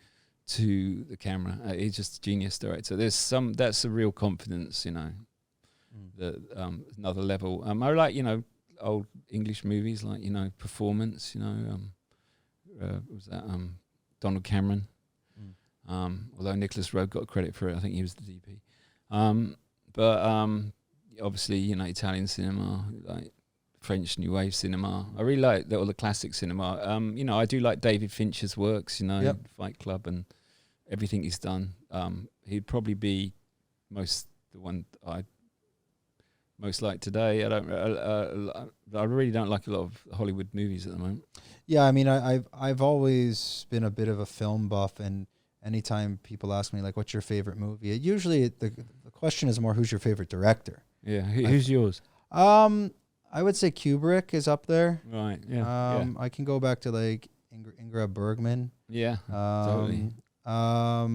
the camera. He's just a genius director. That's a real confidence, that another level. I like, old English movies like, Performance, was that Donald Cameron? Although Nicholas Roeg got credit for it, I think he was the DP. But obviously, Italian cinema, like French New Wave cinema. I really like all the classic cinema. I do like David Fincher's works, Fight Club and everything he's done. He'd probably be the one I most like today. I really don't like a lot of Hollywood movies at the moment. Yeah, I mean, I've always been a bit of a film buff, and anytime people ask me, like, what's your favorite movie? Usually the question is more, who's your favorite director? Yeah, who's yours? I would say Kubrick is up there. Right, yeah. I can go back to, like, Ingrid Bergman. Yeah, totally. I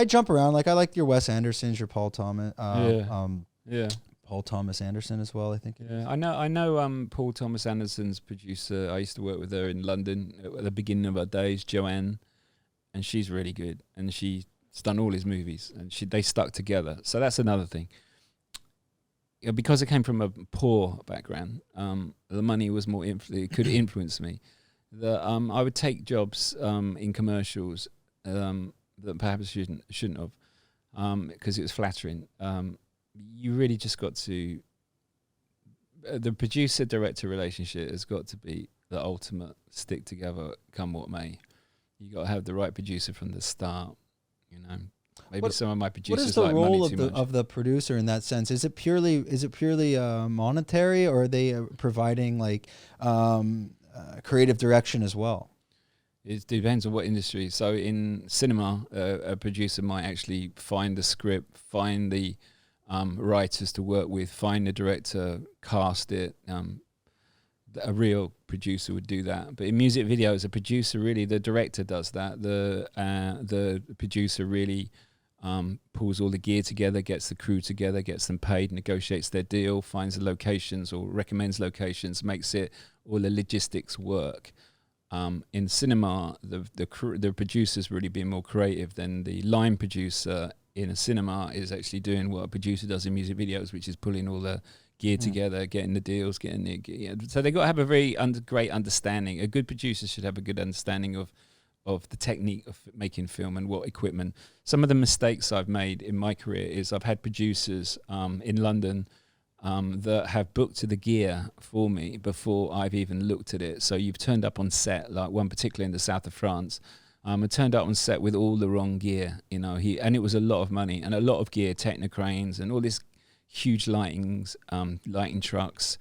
jump around. Like, I like your Wes Andersons, your Paul Thomas. Paul Thomas Anderson as well, I think. Yeah, I know. Paul Thomas Anderson's producer. I used to work with her in London at the beginning of our days, Joanne, and she's really good. And she's done all his movies, and they stuck together. So that's another thing. Because I came from a poor background, the money was more it could influence me. I would take jobs in commercials that perhaps shouldn't have, because it was flattering. You really just got to the producer-director relationship has got to be the ultimate stick together, come what may. You got to have the right producer from the start. Maybe some of my producers like money too much. What is the role of the producer in that sense? Is it purely monetary, or are they providing like creative direction as well? It depends on what industry. So in cinema, a producer might actually find the script, find the writers to work with, find the director, cast it. A real producer would do that. But in music videos, a producer really, the director does that. The producer really pulls all the gear together, gets the crew together, gets them paid, negotiates their deal, finds the locations or recommends locations, makes it all the logistics work. In cinema, the producer's really being more creative than the line producer. In a cinema is actually doing what a producer does in music videos, which is pulling all the gear together, getting the deals, so they got to have a very great understanding. A good producer should have a good understanding of the technique of making film and what equipment. Some of the mistakes I've made in my career is I've had producers in London that have booked the gear for me before I've even looked at it. So you've turned up on set, like one particularly in the south of France. I turned up on set with all the wrong gear, and it was a lot of money and a lot of gear, Technocranes and all this huge lighting trucks,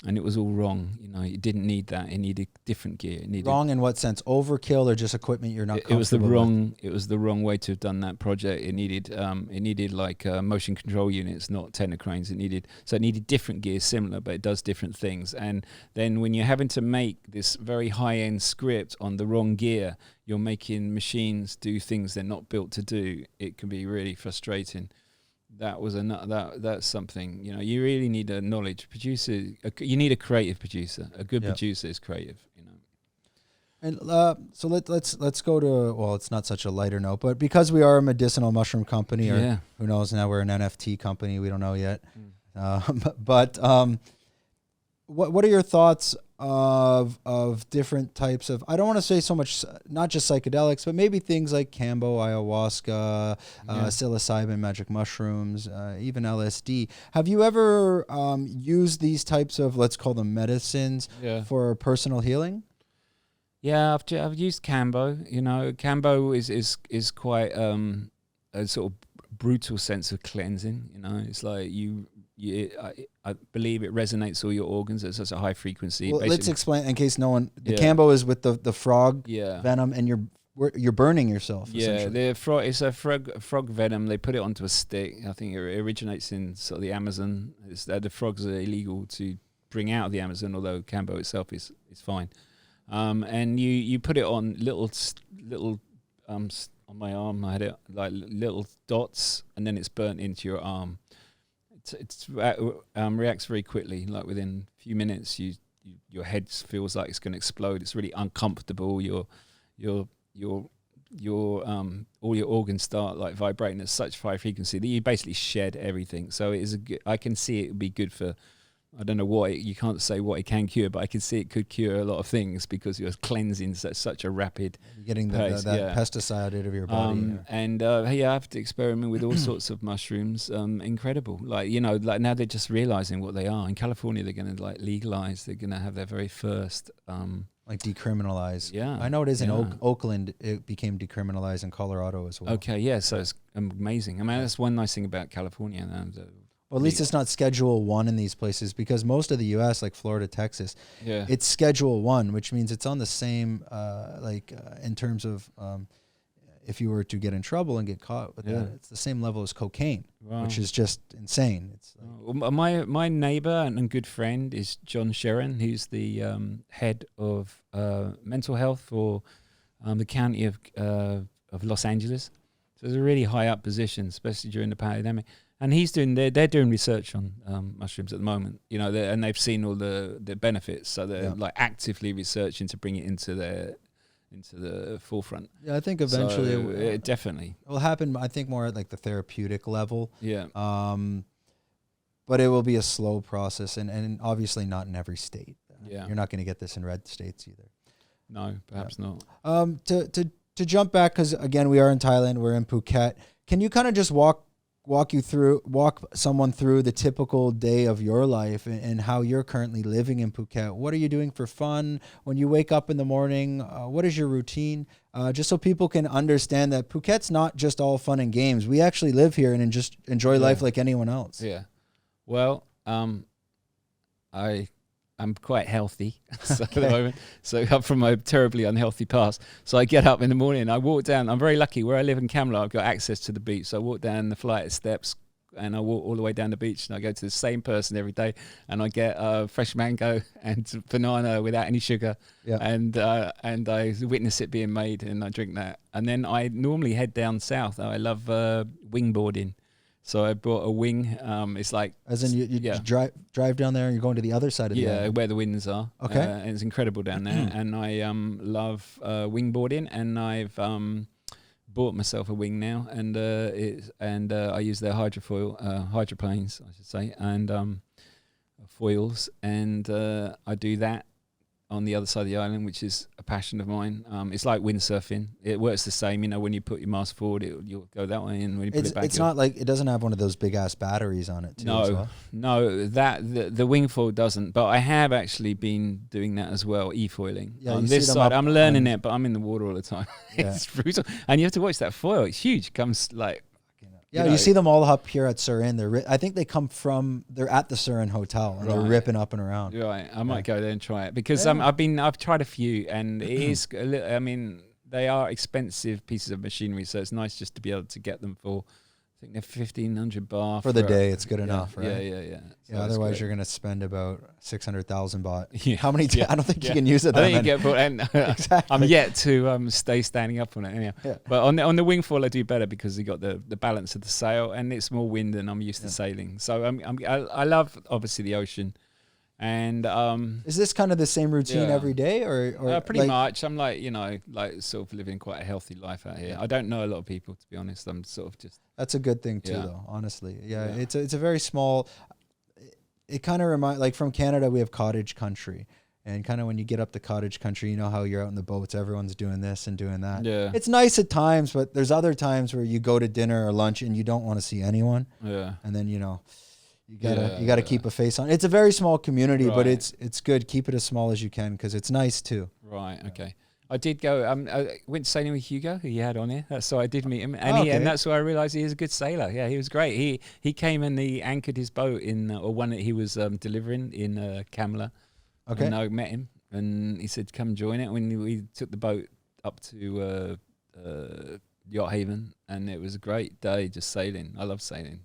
and it was all wrong. It didn't need that. It needed different gear. Wrong in what sense? Overkill or just equipment you're not comfortable with? It was the wrong way to have done that project. It needed like motion control units, not Technocranes. It needed different gear, similar, but it does different things. And then when you're having to make this very high-end script on the wrong gear, you're making machines do things they're not built to do. It can be really frustrating. That's something, you really need a knowledge producer. You need a creative producer. A good producer is creative, And so let's go to, well, it's not such a lighter note, but because we are a medicinal mushroom company, or who knows, now we're an NFT company, we don't know yet. But what are your thoughts of different types of, I don't want to say so much, not just psychedelics, but maybe things like Cambo, ayahuasca, psilocybin, magic mushrooms, even LSD. Have you ever used these types of, let's call them medicines, for personal healing? Yeah, I've used Cambo. You know, Cambo is quite a sort of brutal sense of cleansing. You know, it's like I believe it resonates all your organs at such a high frequency. Well, let's explain in case no one. The Cambo is with the frog venom, and you're burning yourself. Yeah, it's a frog venom. They put it onto a stick. I think it originates in sort of the Amazon. The frogs are illegal to bring out of the Amazon, although Cambo itself is fine. And you put it on little on my arm. I had it like little dots, and then it's burnt into your arm. It reacts very quickly. Like within a few minutes, your head feels like it's going to explode. It's really uncomfortable. Your all your organs start like vibrating at such high frequency that you basically shed everything. So it is I can see it would be good for. I don't know you can't say what it can cure, but I can see it could cure a lot of things because you're cleansing such a rapid getting that pesticide out of your body. I have to experiment with all sorts of mushrooms. Incredible. Like, you know, like now they're just realizing what they are. In California, they're going to like legalize. They're going to have their very first like decriminalize. Yeah. I know it is in Oakland. It became decriminalized in Colorado as well. Okay. Yeah. So it's amazing. I mean, that's one nice thing about California. Well, at least it's not Schedule 1 in these places, because most of the U.S., like Florida, Texas, it's Schedule 1, which means it's on the same, in terms of if you were to get in trouble and get caught with that, it's the same level as cocaine, which is just insane. It's my neighbor and good friend is John Sheeran, who's the head of mental health for the county of Los Angeles. So it's a really high up position, especially during the pandemic. And they're doing research on mushrooms at the moment, you know, and they've seen all the benefits, so they're like actively researching to bring it into the forefront. Yeah, I think eventually it definitely will happen. I think more at like the therapeutic level. Yeah. But it will be a slow process, and obviously not in every state. You're not going to get this in red states either. No, perhaps not. To jump back, because again we are in Thailand, we're in Phuket. Can you kind of just walk someone through the typical day of your life and how you're currently living in Phuket? What are you doing for fun when you wake up in the morning? What is your routine? Just so people can understand that Phuket's not just all fun and games. We actually live here and just enjoy life like anyone else. Yeah. Well, I'm quite healthy at the moment. So I'm from a terribly unhealthy past. So I get up in the morning and I walk down. I'm very lucky where I live in Camelot. I've got access to the beach. So I walk down the flight of steps and I walk all the way down the beach, and I go to the same person every day, and I get fresh mango and banana without any sugar. Yeah. And I witness it being made, and I drink that. And then I normally head down south. I love wingboarding. So I bought a wing. It's like, as in you drive down there and you're going to the other side of the island. Where the winds are. Okay, and it's incredible down there. And I love wingboarding, and I've bought myself a wing now, and I use their hydroplanes, I should say, and foils, and I do that on the other side of the island, which is a passion of mine. It's like windsurfing. It works the same, you know, when you put your mast forward, you'll go that way, and when you put it back, it's not like it doesn't have one of those big ass batteries on it too. No, the wing foil doesn't, but I have actually been doing that as well, e-foiling. Yeah, on this side, I'm learning it, but I'm in the water all the time. It's brutal, and you have to watch that foil. It's huge. It comes like, you see them all up here at Surin. I think they're at the Surin Hotel, and they're ripping up and around. Right, I might go there and try it, because I've tried a few, and it is. I mean, they are expensive pieces of machinery, so it's nice just to be able to get them for. I think they're 1,500 baht for the day. It's good enough, right? Yeah. So otherwise, you're gonna spend about 600,000 baht. Yeah. How many? I don't think you can use it. I think you get. Exactly. I'm yet to stay standing up on it. Anyhow. Yeah. But on the wing foil, I do better because you got the balance of the sail, and it's more wind, and I'm used to sailing. So I love obviously the ocean. And is this kind of the same routine every day, or pretty much? I'm like sort of living quite a healthy life out here. I don't know a lot of people, to be honest. I'm sort of just. That's a good thing too, though. Honestly, it's a very small. it kind of reminds, like from Canada, we have cottage country. And kind of when you get up to cottage country, you know how you're out in the boats, everyone's doing this and doing that. Yeah. It's nice at times, but there's other times where you go to dinner or lunch and you don't want to see anyone. Yeah. And then, you gotta keep a face on. It's a very small community, but it's good. Keep it as small as you can because it's nice too. Right. Okay. I did go. I went sailing with Hugo, who you had on here. So I did meet him, and that's where I realised he is a good sailor. Yeah, he was great. He came and he anchored his boat in, or one that he was delivering in Kamala. Okay. And I met him, and he said, "Come join it." When we took the boat up to Yacht Haven, and it was a great day just sailing. I love sailing.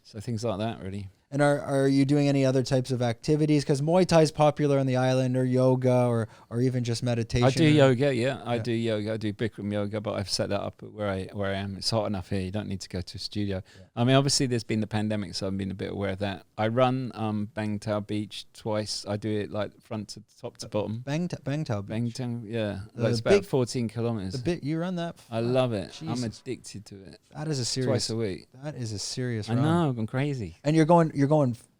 So things like that, really. And are you doing any other types of activities? Because Muay Thai is popular on the island, or yoga, or even just meditation. I do yoga, yeah. I do yoga. I do Bikram yoga, but I've set that up where I am. It's hot enough here. You don't need to go to a studio. Yeah. I mean, obviously, there's been the pandemic, so I've been a bit aware of that. I run Bang Tao Beach twice. I do it like front to top to bottom. Bang Tao Beach. Bang Tao, yeah. Like it's about 14 kilometers. You run that? I love it. Jesus. I'm addicted to it. That is a serious. Twice a week. That is a serious run. I know. I'm crazy. And you're going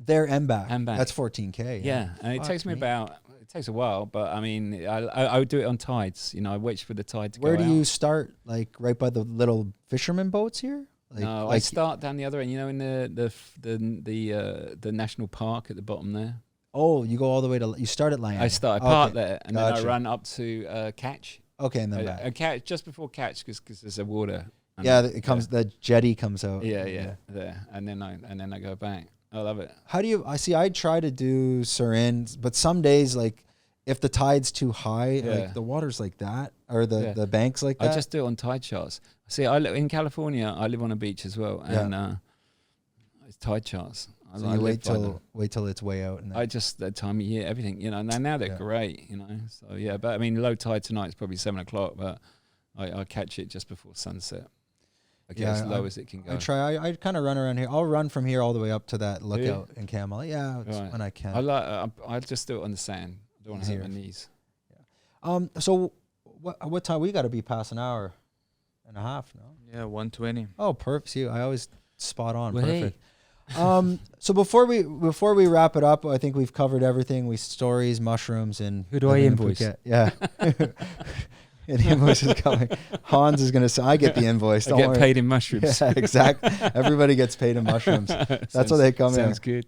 there and back. And back. That's 14K. Yeah, and it takes me it takes a while, but I mean, I would do it on tides. You know, I wait for the tide to go out. Where do you start? Like right by the little fisherman boats here? No, I start down the other end. You know, in the national park at the bottom there. Oh, you go all the way to. You start at Land. I park there, and then I run up to Catch. Okay, and then back. Catch just before Catch because there's a water. Yeah, it comes. The jetty comes out. Yeah, there, and then I go back. I love it. How do you? I try to do Surin, but some days like if the tide's too high, like the water's like that, or the bank's like that. I just do it on tide charts. See, I live in California. I live on a beach as well, and it's tide charts. So you wait till it's way out. And I just that time of year, everything, you know. Now they're great, you know. So yeah, but I mean, low tide tonight is probably 7 o'clock, but I catch it just before sunset. Okay, as low as it can go. I kind of run around here. I'll run from here all the way up to that lookout in Camel. Yeah, when I can. I just do it on the sand. I don't want to hurt my knees. Yeah. So what time? We got to be past an hour and a half now. Yeah, 1:20. Oh, perfect. See, I always spot on. Perfect. So before we wrap it up, I think we've covered everything. Stories, mushrooms, and who do I invoice? Yeah. The invoice is coming. Hans is going to say, I get the invoice. I get paid in mushrooms. Yeah, exactly. Everybody gets paid in mushrooms. That's what they come in. Sounds good.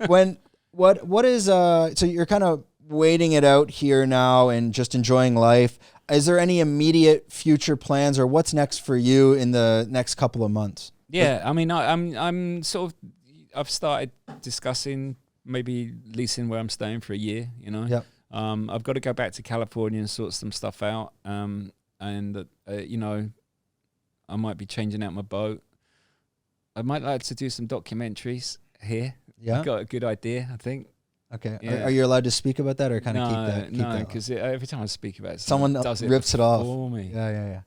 What is, so you're kind of waiting it out here now and just enjoying life. Is there any immediate future plans or what's next for you in the next couple of months? Yeah. I mean, I'm sort of, I've started discussing maybe leasing where I'm staying for a year, you know? Yep. I've got to go back to California and sort some stuff out. You know, I might be changing out my boat. I might like to do some documentaries here. Yeah. I've got a good idea, I think. Okay. Yeah. Are you allowed to speak about that or kind of keep that? No, because every time I speak about it, someone does rips it off. For me. Yeah.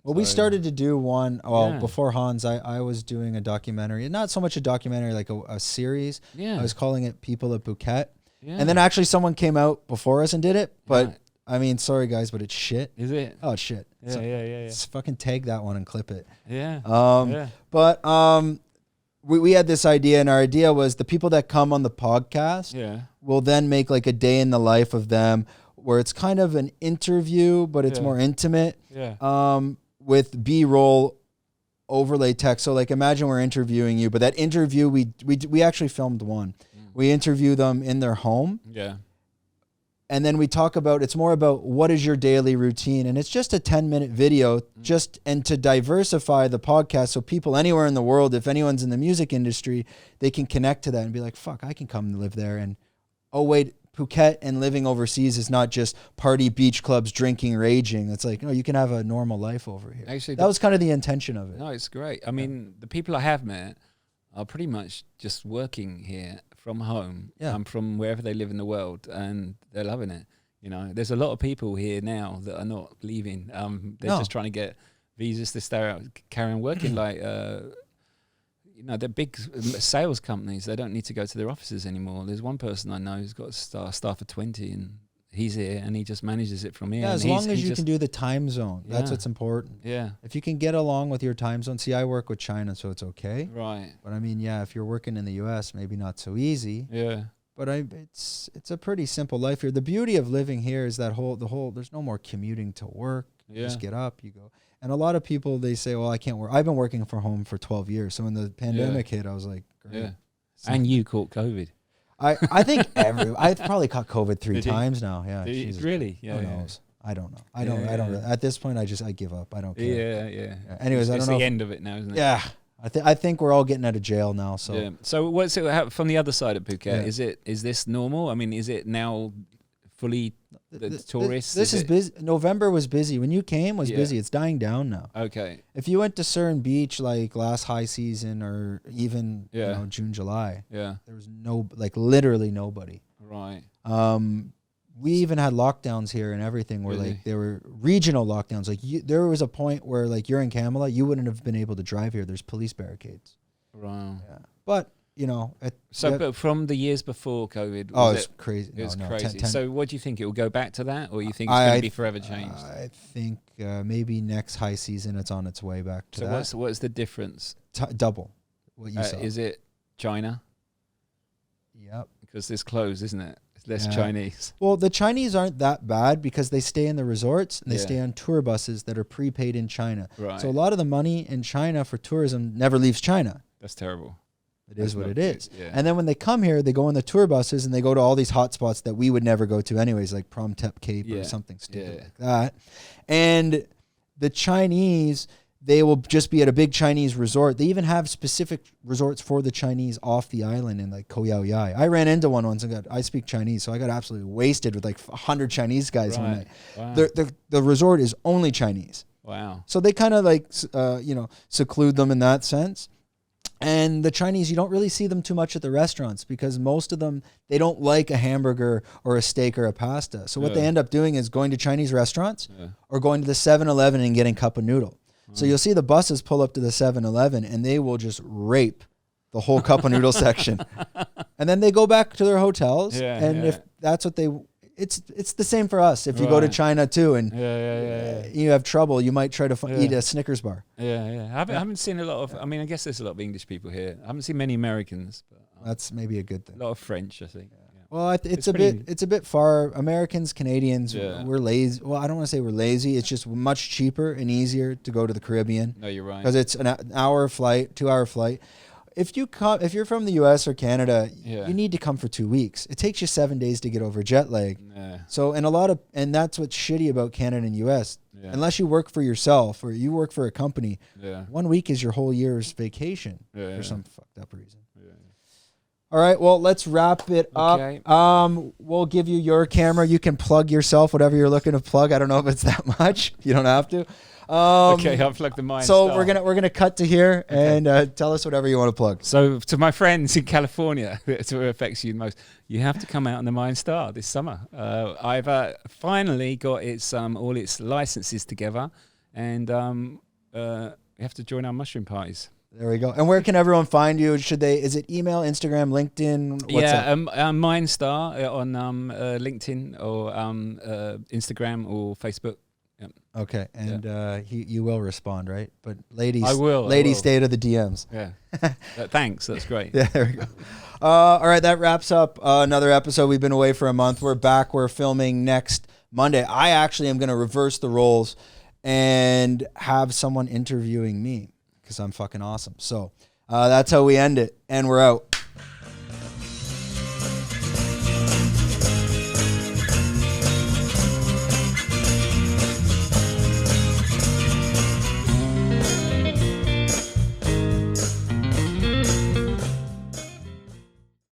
Well, we started to do one. Before Hans, I was doing a documentary. Not so much a documentary, like a series. Yeah. I was calling it People at Phuket. Yeah. And then actually someone came out before us and did it. But I mean, sorry guys, but it's shit. Is it? Oh, it's shit. Yeah. Just fucking tag that one and clip it. Yeah. But we had this idea, and our idea was the people that come on the podcast will then make like a day in the life of them where it's kind of an interview, but it's more intimate. Yeah. With B-roll overlay text. So like imagine we're interviewing you, but that interview we actually filmed one. We interview them in their home. Yeah. And then we talk about, it's more about what is your daily routine. And it's just a 10-minute video and to diversify the podcast. So people anywhere in the world, if anyone's in the music industry, they can connect to that and be like, fuck, I can come and live there. And oh wait, Phuket and living overseas is not just party, beach clubs, drinking, raging. It's like, no, you can have a normal life over here. Actually, that was kind of the intention of it. No, it's great. I mean, the people I have met are pretty much just working here from home, from wherever they live in the world, and they're loving it. You know, there's a lot of people here now that are not leaving. They're just trying to get visas to stay out, carry on working. Like, you know, they're big sales companies. They don't need to go to their offices anymore. There's one person I know who's got a staff of 20, and he's here and he just manages it from here. Yeah, and as long as you can do the time zone, that's what's important. Yeah. If you can get along with your time zone. See, I work with China, so it's okay. Right. But I mean, yeah, if you're working in the U.S., maybe not so easy. Yeah. But it's a pretty simple life here. The beauty of living here is that there's no more commuting to work. You just get up, you go. And a lot of people, they say, well, I can't work. I've been working from home for 12 years. So when the pandemic hit, I was like, great. Yeah. And you caught COVID. I think I've probably caught COVID 3 times now. Yeah. Jesus. Really? Yeah. Who knows? I don't know. I don't. At this point, I give up. I don't care. Yeah. Anyways, I don't know. It's the end of it now, isn't it? Yeah. I think we're all getting out of jail now. So. Yeah. So what's it from the other side of Phuket? Yeah. Is this normal? I mean, is it now fully tourists? This is busy. November was busy. When you came, was busy. It's dying down now. Okay. If you went to Cern Beach like last high season or even June, July, there was literally nobody. Right. We even had lockdowns here and everything where like there were regional lockdowns. Like there was a point where like you're in Kamala, you wouldn't have been able to drive here. There's police barricades. Wow. Yeah. But but from the years before COVID, it's crazy. It was crazy. So what do you think? It will go back to that, or you think it's going to be forever changed? I think maybe next high season it's on its way back to that. So what's the difference? Double what you saw. Is it China? Yep. Because it's closed, isn't it? It's less Chinese. Well, the Chinese aren't that bad because they stay in the resorts and they stay on tour buses that are prepaid in China. Right. So a lot of the money in China for tourism never leaves China. That's terrible. It is what it is. Yeah. And then when they come here, they go on the tour buses and they go to all these hot spots that we would never go to anyways, like Promtep Cape or something stupid like that. And the Chinese, they will just be at a big Chinese resort. They even have specific resorts for the Chinese off the island in like Koh Yao Yai. I ran into one once and I speak Chinese, so I got absolutely wasted with like 100 Chinese guys one night. Wow. The resort is only Chinese. Wow. So they kind of like, seclude them in that sense. And the Chinese, you don't really see them too much at the restaurants because most of them, they don't like a hamburger or a steak or a pasta. So what they end up doing is going to Chinese restaurants or going to the 7-Eleven and getting cup of noodle. So you'll see the buses pull up to the 7-Eleven and they will just rape the whole cup of noodle section. And then they go back to their hotels. If that's what it's the same for us. If you go to China too and you have trouble, you might try to eat a Snickers bar. I haven't seen a lot of, I mean, I guess there's a lot of English people here. I haven't seen many Americans. But that's maybe a good thing. A lot of French, I think. Well, it's a bit far. Americans, Canadians, we're lazy. Well, I don't want to say we're lazy. It's just much cheaper and easier to go to the Caribbean. No, you're right. Because it's an hour flight, 2-hour flight. If you're from the U.S. or Canada, you need to come for 2 weeks. It takes you 7 days to get over jet lag. So, and that's what's shitty about Canada and U.S. Unless you work for yourself or you work for a company, 1 week is your whole year's vacation for some fucked up reason. All right, well, let's wrap it up. We'll give you your camera. You can plug yourself, whatever you're looking to plug. I don't know if it's that much. You don't have to. Okay, I'll plug the mind. So Star. we're gonna cut to here and tell us whatever you want to plug. So to my friends in California, it's what affects you the most. You have to come out on the Mind Star this summer. I've finally got all its licenses together, and we have to join our mushroom parties. There we go. And where can everyone find you? Is it email, Instagram, LinkedIn? What's up? Mind Star on LinkedIn or Instagram or Facebook. Yep. Okay, and you will respond, right? But ladies, I will. Stay out of the DMs. Yeah. Thanks. That's great. Yeah, there we go. All right, that wraps up another episode. We've been away for a month. We're back. We're filming next Monday. I actually am going to reverse the roles and have someone interviewing me because I'm fucking awesome. So that's how we end it, and we're out.